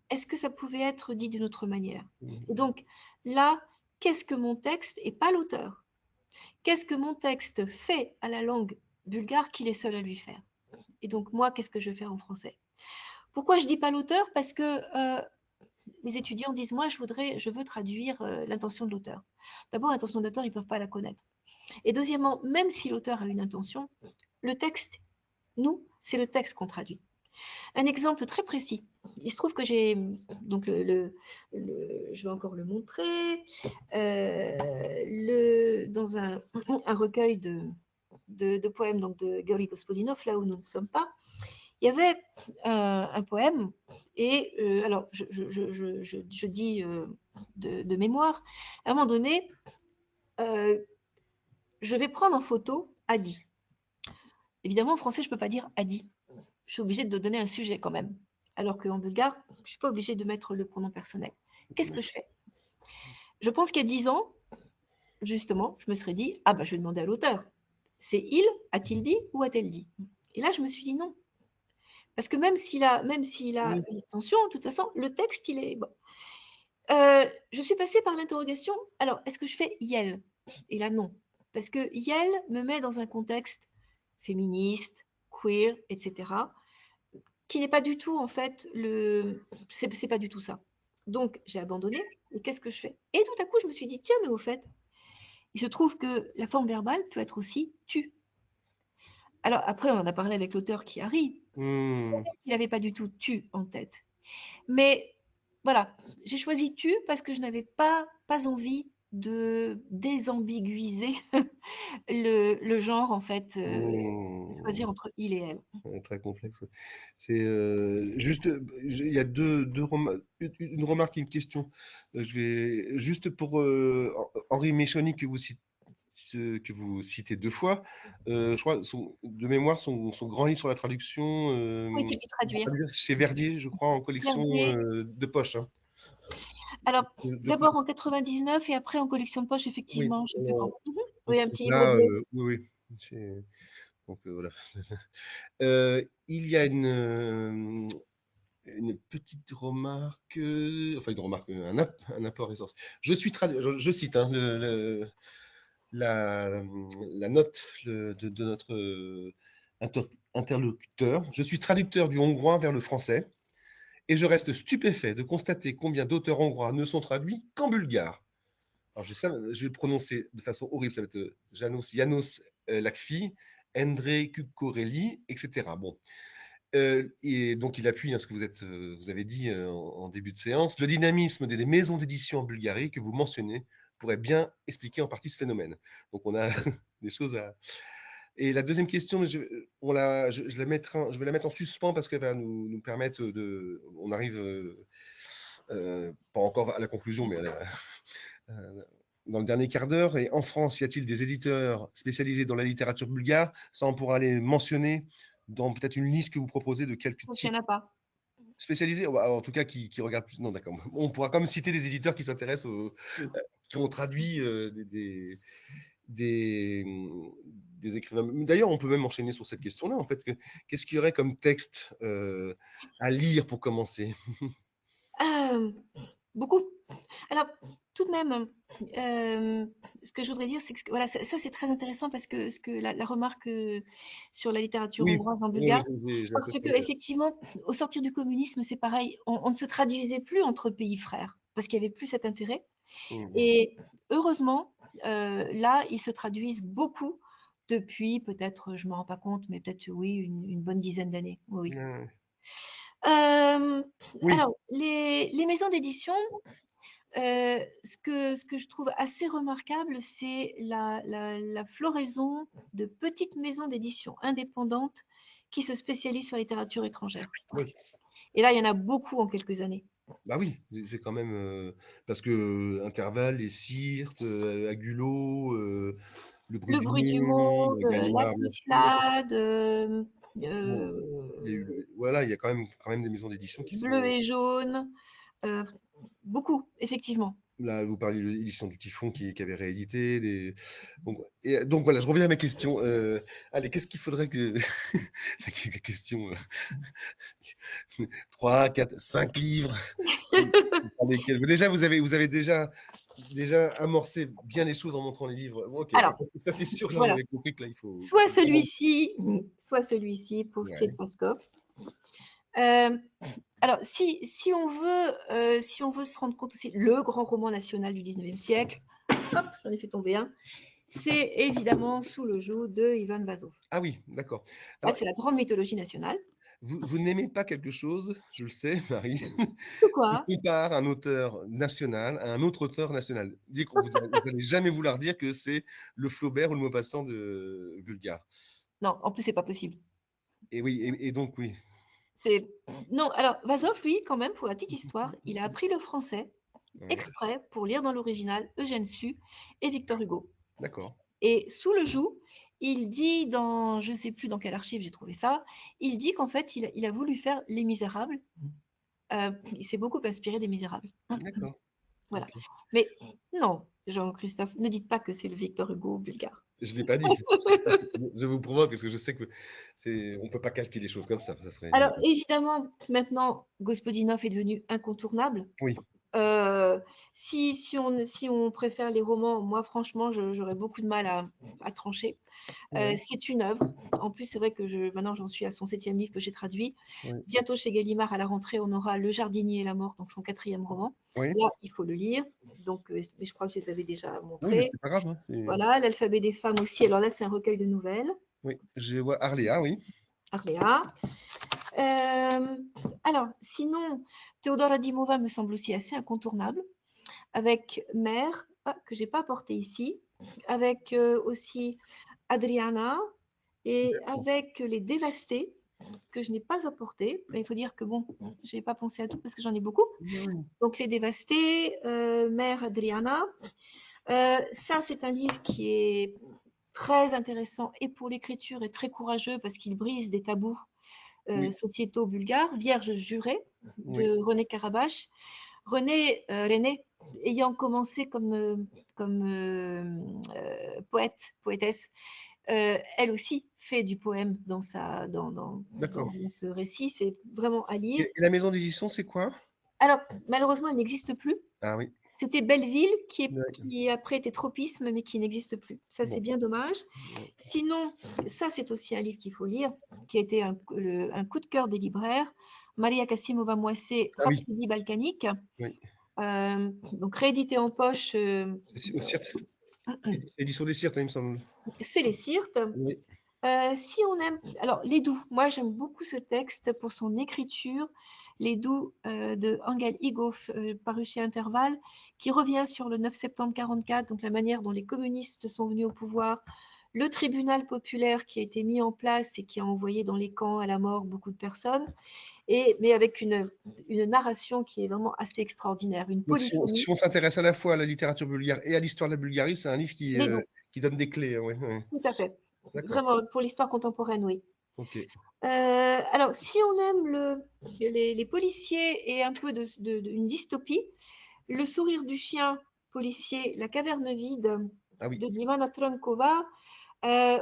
est-ce que ça pouvait être dit d'une autre manière? Et Mmh. donc là, qu'est-ce que mon texte, et pas l'auteur, qu'est-ce que mon texte fait à la langue bulgare qu'il est seul à lui faire? Et donc moi, qu'est-ce que je fais en français? Pourquoi je dis pas l'auteur? Parce que les étudiants disent: «Moi, je veux traduire l'intention de l'auteur». D'abord, l'intention de l'auteur, ils ne peuvent pas la connaître. Et deuxièmement, même si l'auteur a une intention, le texte, nous, c'est le texte qu'on traduit. Un exemple très précis. Il se trouve que j'ai donc je vais encore le montrer, dans un recueil de poèmes, donc de Georgi Gospodinov, là où nous ne sommes pas. il y avait un poème et alors je dis de mémoire, à un moment donné, je vais prendre en photo Adi. Évidemment, en français, je ne peux pas dire Adi. Je suis obligée de donner un sujet quand même. Alors qu'en bulgare, je ne suis pas obligée de mettre le pronom personnel. Qu'est-ce que je fais? Je pense qu'il y a 10 ans, justement, je me serais dit, ah ben je vais demander à l'auteur. C'est il, a-t-il dit ou a-t-elle dit? Et là, je me suis dit non. Parce que même s'il a Oui. une intention, de toute façon, le texte, il est bon. Je suis passée par l'interrogation. Alors, est-ce que je fais Yel? Et là, non. Parce que Yel me met dans un contexte féministe, queer, etc., qui n'est pas du tout, en fait, c'est pas du tout ça. Donc, j'ai abandonné. Et qu'est-ce que je fais? Et tout à coup, je me suis dit, tiens, mais au fait, il se trouve que la forme verbale peut être aussi tu. Alors, après, on en a parlé avec l'auteur qui a ri. Hmm. Il n'avait pas du tout tu en tête. Mais voilà, j'ai choisi tu parce que je n'avais pas envie de désambiguiser le genre, en fait, Hmm. choisir entre il et elle. Très complexe. Ouais. C'est juste, il y a une remarque et une question. Je vais juste pour Henri Méchoni que vous citez deux fois. Je crois de mémoire son grand livre sur la traduction Faut-il y traduire? chez Verdier, je crois, en collection Verdier. de poche. Hein. Alors, De d'abord en 99 et après en collection de poche, Oui. effectivement, je ne sais plus quand. Oui, un Donc petit livre là, bleu. oui, oui. Donc voilà. Il y a une petite remarque, enfin une remarque, un apport essentiel. Je cite hein, la note de notre interlocuteur. Je suis traducteur du hongrois vers le français et je reste stupéfait de constater combien d'auteurs hongrois ne sont traduits qu'en bulgare. Alors je vais le prononcer de façon horrible, ça va être Janos Lakfi, Endre Kukoreli, etc. Bon, et donc, il appuie hein, ce que vous avez dit en début de séance. Le dynamisme des maisons d'édition en Bulgarie que vous mentionnez pourrait bien expliquer en partie ce phénomène. Donc, on a des choses à. Et la deuxième question, je vais la mettre en suspens parce qu'elle va nous permettre de. On arrive pas encore à la conclusion, mais dans le dernier quart d'heure. Et en France, y a-t-il des éditeurs spécialisés dans la littérature bulgare? Ça, on pourra les mentionner dans peut-être une liste que vous proposez de quelques Donc, il n'y en titres a pas. spécialisés, en tout cas qui regardent plus. Non, d'accord. On pourra quand même citer des éditeurs qui s'intéressent, qui ont traduit des, des écrivains. D'ailleurs, on peut même enchaîner sur cette question-là. En fait, qu'est-ce qu'il y aurait comme texte à lire pour commencer? Euh, Beaucoup. Alors, tout de même, ce que je voudrais dire, c'est que voilà, ça c'est très intéressant parce que la remarque sur la littérature Oui, hongroise en oui, bulgare, j'ai parce que apprécié. effectivement, au sortir du communisme, c'est pareil, on ne se traduisait plus entre pays frères parce qu'il n'y avait plus cet intérêt. Mhm. Et heureusement, là, ils se traduisent beaucoup depuis peut-être, je ne me rends pas compte, mais peut-être oui, une bonne dizaine d'années. Oui. Euh, Oui, alors, les maisons d'édition, ce que je trouve assez remarquable, c'est la floraison de petites maisons d'édition indépendantes qui se spécialisent sur la littérature étrangère. oui. Et là, il y en a beaucoup en quelques années. Bah oui, c'est quand même parce que Intervalle, les Sirtes, Agulot, Le Bruit Le du bruit du Monde, monde, la Gallimard, bien sûr. Peuplade, Bon, il y a eu, voilà, il y a quand même des maisons d'édition qui Bleu sont. et jaune, euh, beaucoup, effectivement. Là, vous parliez de l'édition du Typhon qui avait réédité. Donc voilà, je reviens à ma question. Allez, qu'est-ce qu'il faudrait que. La question. 3, 4, 5 livres. Par lesquels. Déjà, vous avez déjà amorcé bien les choses en montrant les livres. Bon, ok, Alors, ça c'est sûr, là on voilà. avait compris que là il faut. Soit celui-ci pour ce qui est de Ouais. Paskov. Alors, si on veut se rendre compte aussi, le grand roman national du 19e siècle, hop, j'en ai fait tomber un, c'est évidemment Sous le joug de Ivan Vazov. Ah oui, d'accord. Là, Alors, c'est la grande mythologie nationale. vous n'aimez pas quelque chose, je le sais, Marie, qui Pourquoi? compare un auteur national à un autre auteur national. Vous n'allez jamais vouloir dire que c'est le Flaubert ou le Maupassant de Bulgare. Non, en plus, c'est pas possible. Et oui, et donc oui. Non, alors Vazov, lui, quand même, pour la petite histoire, il a appris le français Oui, exprès pour lire dans l'original Eugène Sue et Victor Hugo. d'accord. Et sous le joug, il dit dans, je ne sais plus dans quel archive j'ai trouvé ça, il dit qu'en fait, il a voulu faire Les Misérables. Il s'est beaucoup inspiré des Misérables. D'accord. Voilà. Ok. Mais non, Jean-Christophe, ne dites pas que c'est le Victor Hugo bulgare. Je ne l'ai pas dit. Je vous provoque parce que je sais que on ne peut pas calquer les choses comme ça. Ça serait... Alors, évidemment, maintenant, Gospodinov est devenu incontournable. Oui, Si on préfère les romans, moi, franchement, j'aurais beaucoup de mal à trancher. oui, C'est une œuvre. En plus, c'est vrai que maintenant, j'en suis à son 7e livre que j'ai traduit. oui, Bientôt, chez Gallimard, à la rentrée, on aura Le Jardinier et la mort, donc son 4e roman. oui. Là, il faut le lire. Donc, mais je crois que je les avais déjà Oui, mais montrés. c'est pas grave, hein. Voilà, L'Alphabet des femmes aussi. Alors là, c'est un recueil de nouvelles. Oui, je vois Arléa, oui. Arléa. Alors, sinon, Théodore Adimova me semble aussi assez incontournable, avec Mère, que je n'ai pas apporté ici, avec aussi Adriana, et avec Les Dévastés, que je n'ai pas apporté. Mais il faut dire que bon, je n'ai pas pensé à tout parce que j'en ai beaucoup. Oui, oui. Donc, Les Dévastés, Mère Adriana. Ça, c'est un livre qui est très intéressant et pour l'écriture et très courageux parce qu'il brise des tabous Oui, sociétaux bulgares, Vierge jurée oui, de René Carabache. René, ayant commencé comme poète, poétesse, elle aussi fait du poème d'accord. dans ce récit. C'est vraiment à lire. Et la maison d'édition, c'est quoi? Alors, malheureusement, elle n'existe plus. Ah oui. C'était Belleville Ouais. qui après était Tropisme, mais qui n'existe plus. Ça, c'est Bon. bien dommage. Ouais. Sinon, ça, c'est aussi un livre qu'il faut lire, qui a été un coup de cœur des libraires. Maria Kasimova-Moissé, Ah oui, Rhapsodie balkanique. oui. Donc, réédité en poche, C'est au CIRT. Édition des CIRT, hein, il me semble. c'est les Sirtes. Oui. Si on aime, alors Les Doux, moi j'aime beaucoup ce texte pour son écriture, Les Doux de Engel Ighoff, paru chez Intervalle, qui revient sur le 9 septembre 44, donc la manière dont les communistes sont venus au pouvoir, le tribunal populaire qui a été mis en place et qui a envoyé dans les camps à la mort beaucoup de personnes, mais avec une narration qui est vraiment assez extraordinaire, une Donc, polyphonie, si on s'intéresse à la fois à la littérature bulgare et à l'histoire de la Bulgarie, c'est un livre Les Doux, qui donne des clés, hein, ouais, ouais. tout à fait. D'accord. Vraiment, pour l'histoire contemporaine, oui. Ok. Alors, si on aime les policiers et un peu une dystopie, Le sourire du chien policier, La caverne vide Ah oui. de Dimana Tronkova,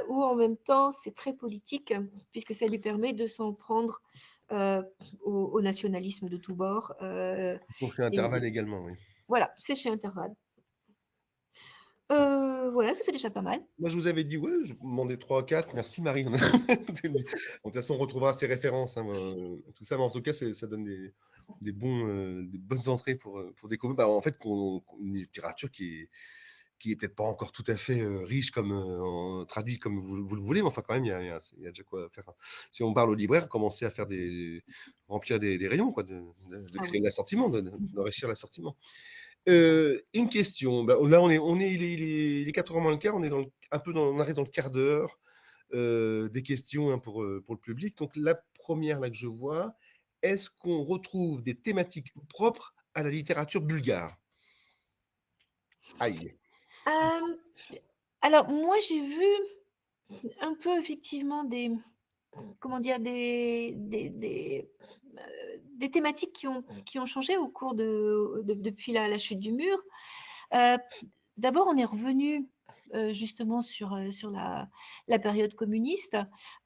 où en même temps c'est très politique, puisque ça lui permet de s'en prendre au nationalisme de tous bords. Ils sont chez Intervalle également, oui. Voilà, c'est chez Intervalle. Voilà, ça fait déjà pas mal. Moi, je vous avais dit, ouais, je vous demandais 3 4. Merci, Marie. Bon, de toute façon, on retrouvera ces références, hein, tout ça, mais en tout cas, ça donne des bonnes entrées pour découvrir. Bah, en fait, une littérature qui est peut-être pas encore tout à fait riche comme traduite comme vous le voulez, mais enfin quand même il y a déjà quoi faire. Si on parle au libraire, commencer à faire remplir des rayons, quoi, de Ah créer oui. l'assortiment, d'enrichir l'assortiment. Une question. Bah, là il est 4h moins le quart, on arrive dans le quart d'heure des questions, hein, pour le public. Donc la première là que je vois, est-ce qu'on retrouve des thématiques propres à la littérature bulgare? Aïe. Euh, alors, moi, j'ai vu un peu effectivement comment dire, des thématiques qui ont changé au cours depuis la chute du mur. Euh, D'abord, on est revenu justement sur la période communiste.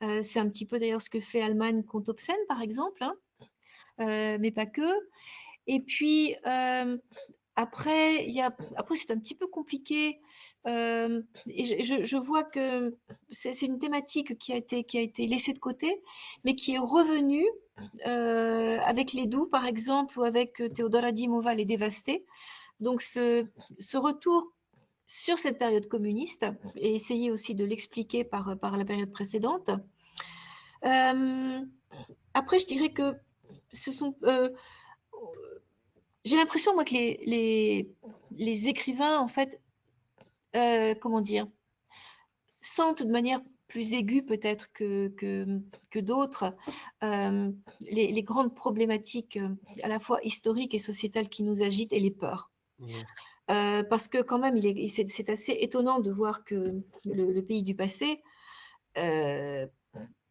C'est un petit peu d'ailleurs ce que fait Allemagne contre Obscène, par exemple, hein, mais pas que. Et puis, après, après c'est un petit peu compliqué. Et je vois que c'est une thématique qui a été laissée de côté, mais qui est revenue avec Les Doux, par exemple, ou avec Théodora Dimova, Les Dévastés. Donc, ce retour sur cette période communiste et essayer aussi de l'expliquer par la période précédente. Après, je dirais que ce sont j'ai l'impression, moi, que les écrivains, en fait, comment dire, sentent de manière plus aigu peut-être que d'autres, les grandes problématiques à la fois historiques et sociétales qui nous agitent et les peurs. Ouais. Parce que quand même, c'est assez étonnant de voir que le pays du passé, euh,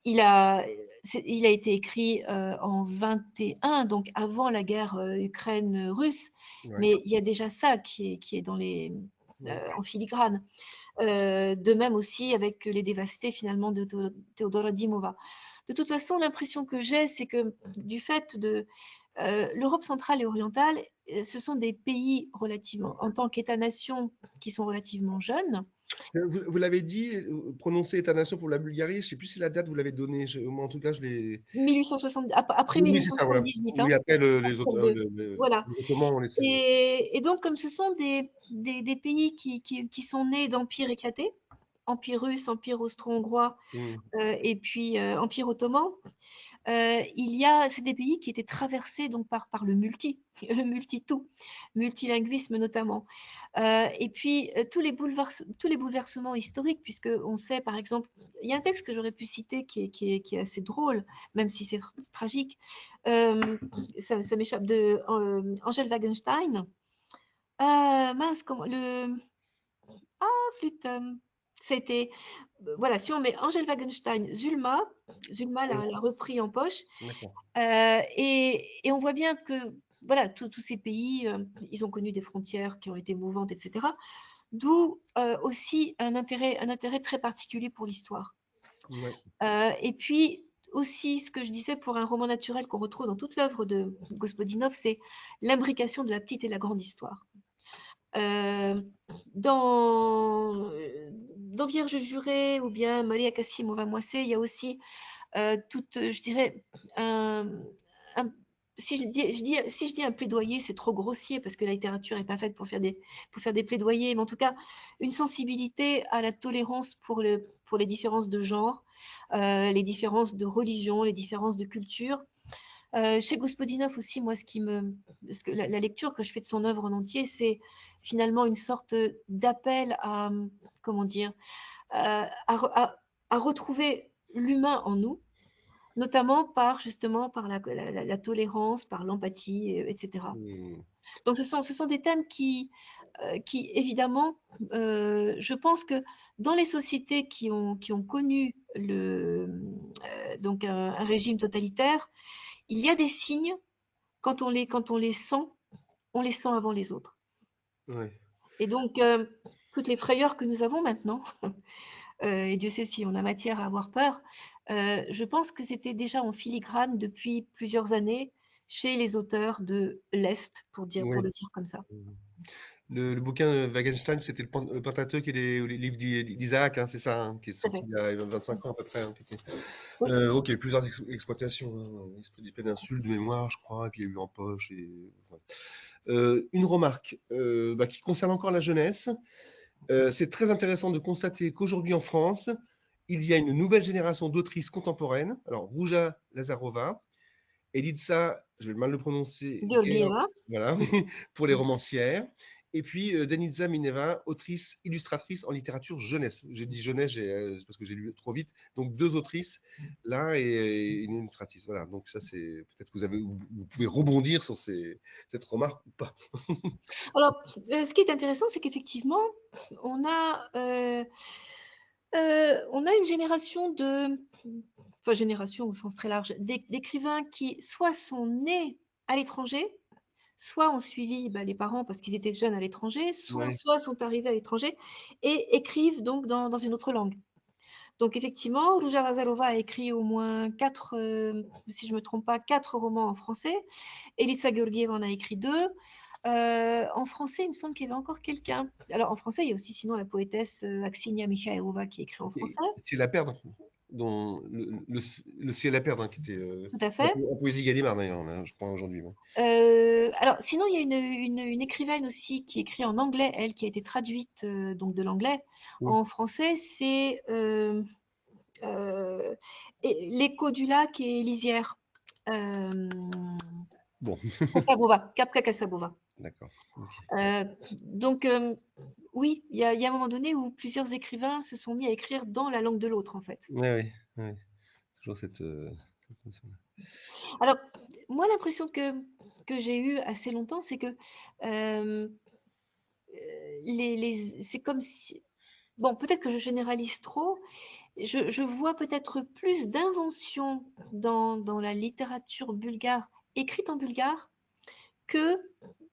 il a été écrit en 21, donc avant la guerre Ukraine-Russe, Ouais. mais il y a déjà ça qui est Ouais. en filigrane. De même aussi avec les dévastés finalement de Teodora Dimova. De toute façon, l'impression que j'ai, c'est que du fait de l'Europe centrale et orientale, ce sont des pays relativement, en tant qu'État-nation, qui sont relativement jeunes. Vous l'avez dit, prononcé État-nation pour la Bulgarie, je ne sais plus si la date vous l'avez donnée, moi en tout cas je l'ai. 1870, après Oui, oui, c'est ça, voilà. 1878, Oui, hein, après les après autres, voilà. les Ottomans, on les sait. Et donc, comme ce sont des pays qui sont nés d'empires éclatés, empire russe, empire austro-hongrois, Mm. et puis empire ottoman, c'est des pays qui étaient traversés donc par le le multi-tout, multilinguisme notamment. Et puis tous les bouleversements historiques, puisque on sait par exemple, il y a un texte que j'aurais pu citer qui est assez drôle, même si c'est tragique, ça m'échappe, de Angèle Wagenstein. Mince, comment le flûte. C'était, voilà, si on met Angèle Wagenstein, Zulma Oui, l'a repris en poche, d'accord. et on voit bien que voilà, tous ces pays, ils ont connu des frontières qui ont été mouvantes, etc. D'où aussi un intérêt très particulier pour l'histoire. Ouais. Et puis aussi, ce que je disais pour un roman naturel qu'on retrouve dans toute l'œuvre de Gospodinov, c'est l'imbrication de la petite et la grande histoire. Euh, dans Vierge jurée ou bien Maria Kassimova Moissé, il y a aussi toute, je dirais, un- si je dis un plaidoyer, c'est trop grossier parce que la littérature n'est pas faite pour faire des plaidoyers, mais en tout cas, une sensibilité à la tolérance pour les différences de genre, les différences de religion, les différences de culture. Chez Gospodinov aussi, moi, parce que la lecture que je fais de son œuvre en entier, c'est finalement une sorte d'appel à, comment dire, à retrouver l'humain en nous, notamment justement par la tolérance, par l'empathie, etc. Mm. Donc ce sont des thèmes qui évidemment, je pense que dans les sociétés qui ont connu donc un régime totalitaire, il y a des signes, quand on les sent avant les autres. Ouais. Et donc, toutes les frayeurs que nous avons maintenant, et Dieu sait si on a matière à avoir peur, je pense que c'était déjà en filigrane depuis plusieurs années chez les auteurs de l'Est, pour Ouais. le dire comme ça. Mm. Le bouquin de Wagenstein, c'était le Pentateuque et les livres d'Isaac, hein, c'est ça, hein, qui est Tout à sorti fait. il y a 25 ans à peu près, hein, Oui. ok, plusieurs exploitations, hein, Esprit des péninsules de mémoire, je crois, et puis il y a eu En Poche. Voilà. Une remarque qui concerne encore la jeunesse. C'est très intéressant de constater qu'aujourd'hui en France, il y a une nouvelle génération d'autrices contemporaines. Alors, Rouja Lazarova, Elitsa, je vais mal le prononcer, Georgieva. voilà, pour les romancières. Et puis Denitza Mineva, autrice illustratrice en littérature jeunesse. J'ai dit jeunesse, c'est parce que j'ai lu trop vite. Donc deux autrices là et une illustratrice. Voilà. Donc ça c'est peut-être que vous pouvez rebondir sur cette remarque ou pas. Alors, ce qui est intéressant, c'est qu'effectivement, on a, euh, on a une génération enfin génération au sens très large, d'écrivains qui soit sont nés à l'étranger, soit ont suivi les parents parce qu'ils étaient jeunes à l'étranger, Ouais. soit sont arrivés à l'étranger et écrivent donc dans une autre langue. Donc effectivement, Ruja Razalova a écrit au moins quatre, si je ne me trompe pas, quatre romans en français. Elitsa Georgieva en a écrit deux. En français, il me semble qu'il y avait encore quelqu'un. Alors en français, il y a aussi sinon la poétesse Aksinia Mikhailova qui écrit en français. C'est la perdre, dont le ciel à perdre, hein, qui était Tout à fait. en poésie Gallimard d'ailleurs, là, je crois aujourd'hui. Ouais. Alors sinon, il y a une écrivaine aussi qui écrit en anglais, elle, qui a été traduite donc de l'anglais Oui. en français. C'est L'écho du lac et Lisière. Euh, Bon, Cassabova, Capca Cassabova. d'accord. OK. Donc, oui, il y a un moment donné où plusieurs écrivains se sont mis à écrire dans la langue de l'autre, en fait. Ouais, ouais, ouais. Toujours cette notion-là. Alors, moi, l'impression que j'ai eue assez longtemps, c'est que, hem, c'est comme si bon, peut-être que je généralise trop, je vois peut-être plus d'inventions dans la littérature bulgare, écrite en bulgare, que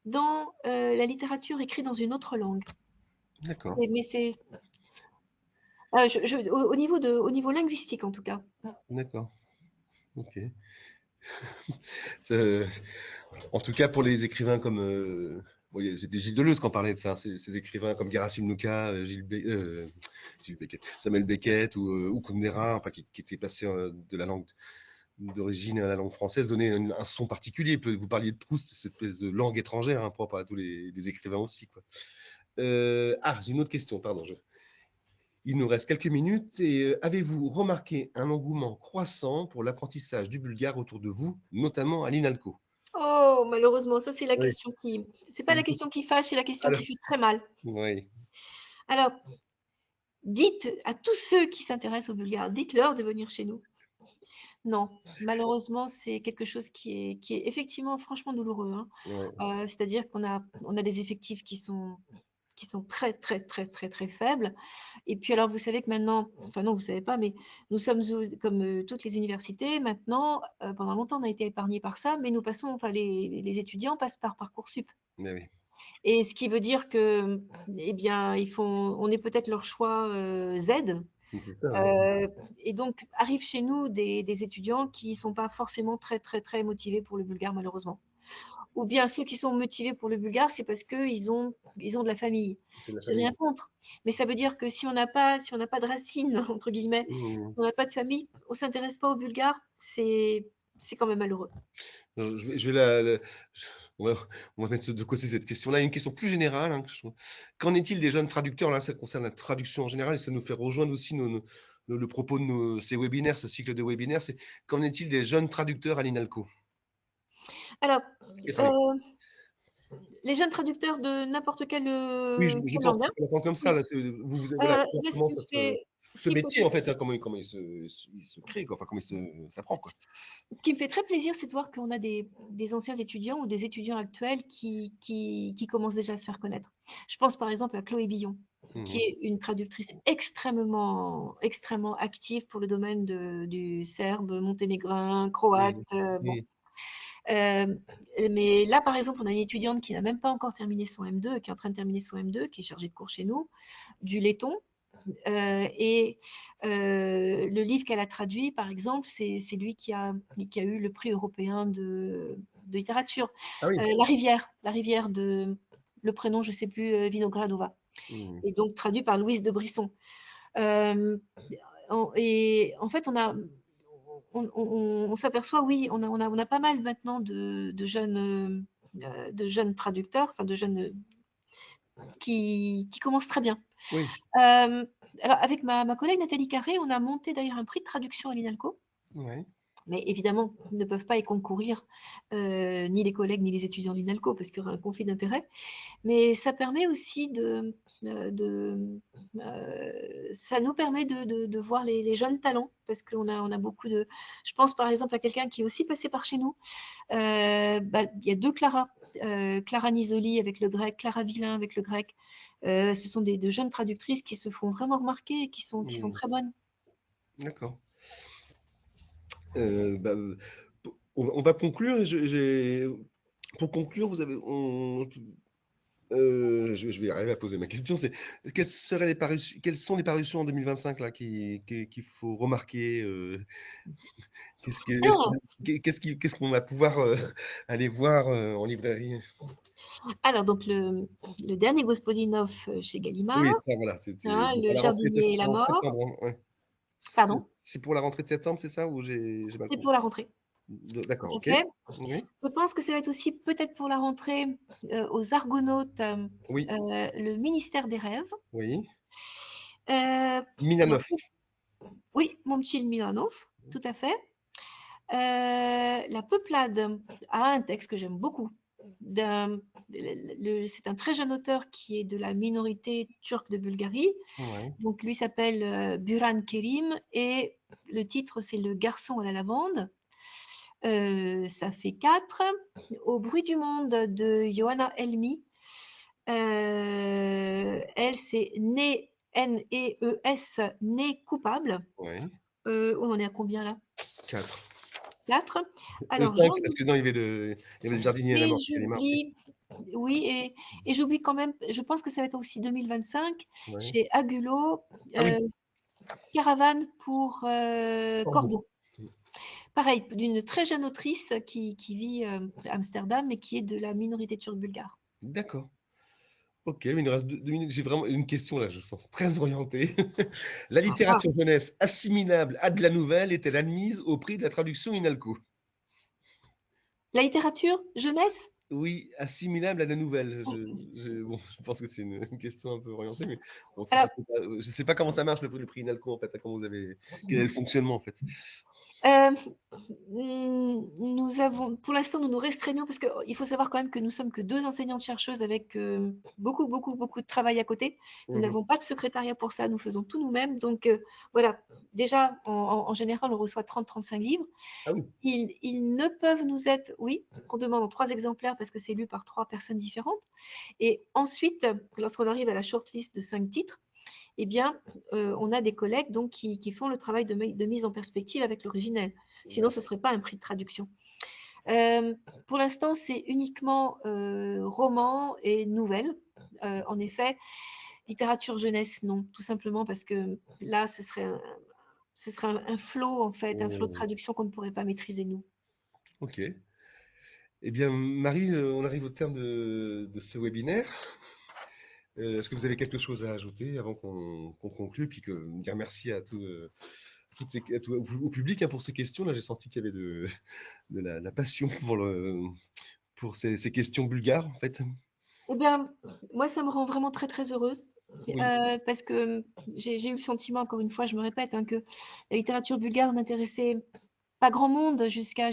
dans, la littérature écrite dans une autre langue. D'accord, Mais c'est, au niveau linguistique, en tout cas. d'accord. OK. C'est en tout cas, pour les écrivains comme, bon, c'était Gilles Deleuze qui en parlait de ça, ces écrivains comme Gerasim Luka, Gilles Beckett, Samuel Beckett ou Kundera, enfin, qui étaient passés de la langue d'origine à la langue française, donnaient un son particulier. Vous parliez de Proust, cette espèce de langue étrangère, hein, propre à tous les écrivains aussi, quoi. J'ai une autre question, pardon. Il nous reste quelques minutes. Et avez-vous remarqué un engouement croissant pour l'apprentissage du bulgare autour de vous, notamment à l'INALCO? Oh, malheureusement, ça, Oui, c'est c'est pas la une question qui fâche, c'est la question alors qui fait très mal. oui, Alors, dites à tous ceux qui s'intéressent au bulgare, dites-leur de venir chez nous. Non, malheureusement, c'est quelque chose qui est effectivement franchement douloureux, hein. ouais, C'est-à-dire qu'on a des effectifs qui sont très, très, très, très, très faibles. Et puis alors, vous savez que maintenant, enfin non, vous savez pas, mais nous sommes comme toutes les universités maintenant. Pendant longtemps, on a été épargnés par ça, mais nous passons, enfin les étudiants passent par Parcoursup. mais oui, Et ce qui veut dire que, eh bien, on est peut-être leur choix Z. c'est ça, ouais. Euh, et donc, arrivent chez nous des étudiants qui ne sont pas forcément très, très, très motivés pour le bulgare, malheureusement. Ou bien ceux qui sont motivés pour le bulgare, c'est parce ils ont de la famille. C'est de la J'ai rien famille. contre. Mais ça veut dire que si on n'a pas de racines, entre guillemets, Mmh. on n'a pas de famille, on ne s'intéresse pas au bulgare, c'est quand même malheureux. Je vais on va, on va mettre de côté cette question-là. Une question plus générale, hein, qu'en est-il des jeunes traducteurs? Là, ça concerne la traduction en général et ça nous fait rejoindre aussi le propos de ces webinaires, ce cycle de webinaires. C'est qu'en est-il des jeunes traducteurs à l'INALCO Alors, qui travaillent? euh, les jeunes traducteurs de n'importe Oui, je quelle pense langue, hein. qu'on l'apprend comme ça. Oui. Là, voilà, Là, comment ça ce ce qui me métier, fait en fait, hein, comment il se crée, quoi, enfin, comment s'apprend, quoi. Ce qui me fait très plaisir, c'est de voir qu'on a des anciens étudiants ou des étudiants actuels qui commencent déjà à se faire connaître. Je pense par exemple à Chloé Billon, qui Mmh. est une traductrice extrêmement, extrêmement active pour le domaine du serbe, monténégrin, croate. Mmh. Bon. Mmh. Euh, mais là, par exemple, on a une étudiante qui n'a même pas encore terminé son M2, qui est en train de terminer son M2, qui est chargée de cours chez nous, du laiton. Et le livre qu'elle a traduit, par exemple, c'est lui qui a eu le prix européen de littérature. Ah oui. La rivière de le prénom, je ne sais plus, Vinogradova. Mmh. Et donc traduit par Louise de Brisson. Euh, et en fait, on s'aperçoit, oui, on a pas mal maintenant de jeunes traducteurs, enfin de jeunes qui commencent très bien. Oui. Euh, alors, avec ma collègue Nathalie Carré, on a monté d'ailleurs un prix de traduction à l'INALCO, Ouais. mais évidemment, ne peuvent pas y concourir ni les collègues ni les étudiants de l'INALCO parce qu'il y aura un conflit d'intérêts. Mais ça permet aussi ça nous permet de voir les jeunes talents parce on a beaucoup de. Je pense par exemple à quelqu'un qui est aussi passé par chez nous. Il y a deux Clara. Clara Nisoli avec le grec, Clara Villain avec le grec. Ce sont de jeunes traductrices qui se font vraiment remarquer et qui sont Mmh. très bonnes. D'accord. Bah, on va conclure. Pour conclure, je vais arriver à poser ma question. C'est quelles sont les parutions en 2025 là qu'il faut remarquer Alors, qu'est-ce qu'on va pouvoir aller voir en librairie? donc le dernier Gospodinov chez Gallimard, Oui, ça, voilà, c'était hein, à le la rentrée jardinier et la en mort. septembre, hein, ouais. Pardon, C'est pour la rentrée de septembre, c'est ça? Ou j'ai mal c'est compris? pour la rentrée. D'accord, Tout à OK. fait. Oui, Je pense que ça va être aussi peut-être pour la rentrée aux Argonautes, oui, le ministère des rêves. oui. Euh, alors, Minanoff. oui, Momchil Milanov, tout à fait. La Peuplade a un texte que j'aime beaucoup. C'est un très jeune auteur qui est de la minorité turque de Bulgarie. Ouais, Donc lui s'appelle Buran Kerim et le titre c'est Le garçon à la lavande. Ça fait 4. Au bruit du monde de Johanna Elmi. Elle, c'est Né, Nees, Né coupable. ouais. On en est à combien là? 4. 4. Alors, 5, j'en parce que non, il y avait le jardinier à la oui, mort qui allait marcher. j'oublie. Oui, et j'oublie quand même, je pense que ça va être aussi 2025 Ouais. chez Agulot, Ah oui, Caravane pour Corbeau. Corbeau. Pareil, d'une très jeune autrice qui vit à Amsterdam et qui est de la minorité turque bulgare. D'accord. Ok, il nous reste 2 minutes. J'ai vraiment une question là, je sens très orientée. La Ah, littérature jeunesse assimilable à de la nouvelle est-elle admise au prix de la traduction INALCO? la littérature jeunesse? Oui, assimilable à la nouvelle. Bon, je pense que c'est une question un peu orientée, mais bon, Alors, je sais pas comment ça marche le prix INALCO en fait. Comment vous avez, quel est le fonctionnement en fait? euh, nous avons, pour l'instant, nous nous restreignons parce qu'il faut savoir quand même que nous sommes que 2 enseignantes-chercheuses avec beaucoup, beaucoup, beaucoup de travail à côté. Nous Mhm. n'avons pas de secrétariat pour ça, nous faisons tout nous-mêmes. Donc, voilà, déjà, en général, on reçoit 30-35 livres. Ah oui. Ils ne peuvent nous être, oui, qu'on demande en 3 exemplaires parce que c'est lu par 3 personnes différentes. Et ensuite, lorsqu'on arrive à la shortlist de 5 titres, eh bien, on a des collègues donc, qui font le travail de mise en perspective avec l'originel. Sinon, ce ne serait pas un prix de traduction. Pour l'instant, c'est uniquement romans et nouvelles. En effet, littérature jeunesse, non, tout simplement parce que là, ce serait un flot, en fait, un flot de Oh, traduction qu'on ne pourrait pas maîtriser, nous. ok. Eh bien, Marie, on arrive au terme de ce webinaire. Est-ce que vous avez quelque chose à ajouter avant qu'on conclue, puis que dire merci à tout, au public hein, pour ces questions. Là, j'ai senti qu'il y avait de la passion pour ces questions bulgares, en fait. Eh bien, moi, ça me rend vraiment très, très heureuse. Oui. Parce que j'ai eu le sentiment, encore une fois, je me répète, hein, que la littérature bulgare n'intéressait pas grand monde jusqu'à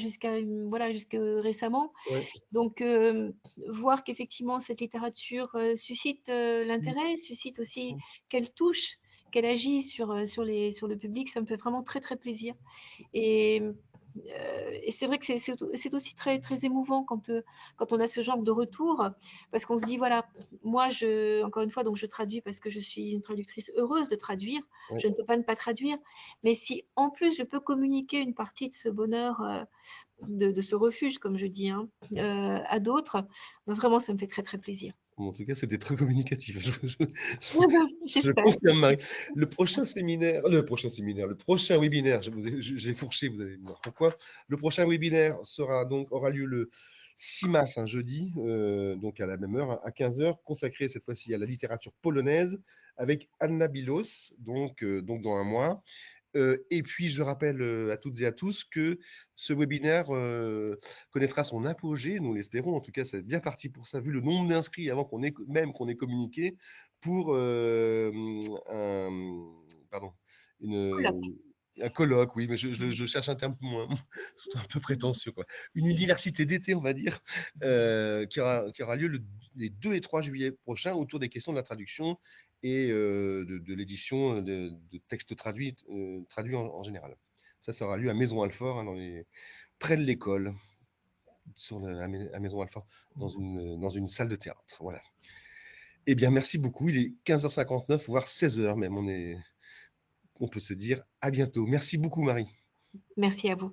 voilà, jusque récemment. Ouais. Donc, voir qu'effectivement cette littérature suscite Mm. l'intérêt, suscite aussi qu'elle touche, qu'elle agit sur le public, ça me fait vraiment très, très plaisir. Et, et c'est vrai que c'est aussi très, très émouvant quand on a ce genre de retour, parce qu'on se dit, voilà, moi, encore une fois, donc je traduis parce que je suis une traductrice heureuse de traduire, Ouais. je ne peux pas ne pas traduire, mais si en plus je peux communiquer une partie de ce bonheur, de ce refuge, comme je dis, hein, à d'autres, vraiment, ça me fait très, très plaisir. Bon, en tout cas, c'était très communicatif. Je J'espère. confirme, Marie. Le prochain webinaire, j'ai fourché, vous allez me dire pourquoi. Le prochain webinaire aura lieu le 6 mars, un jeudi, donc à la même heure, à 15 heures, consacré cette fois-ci à la littérature polonaise avec Anna Bilos, donc dans un mois. Et puis, je rappelle à toutes et à tous que ce webinaire connaîtra son apogée, nous l'espérons. En tout cas, c'est bien parti pour ça, vu le nombre d'inscrits avant qu'on ait communiqué pour pardon, Colloque. un colloque, oui, mais je cherche un terme un peu prétentieux, quoi. Une université d'été, on va dire, qui aura lieu les 2 et 3 juillet prochains autour des questions de la traduction et de l'édition de textes traduits en général. Ça aura lieu à Maison-Alfort, hein, près de l'école, à Maison-Alfort, dans une salle de théâtre. Voilà. Eh bien, merci beaucoup. Il est 15h59, voire 16h même. On peut se dire à bientôt. Merci beaucoup, Marie. Merci à vous.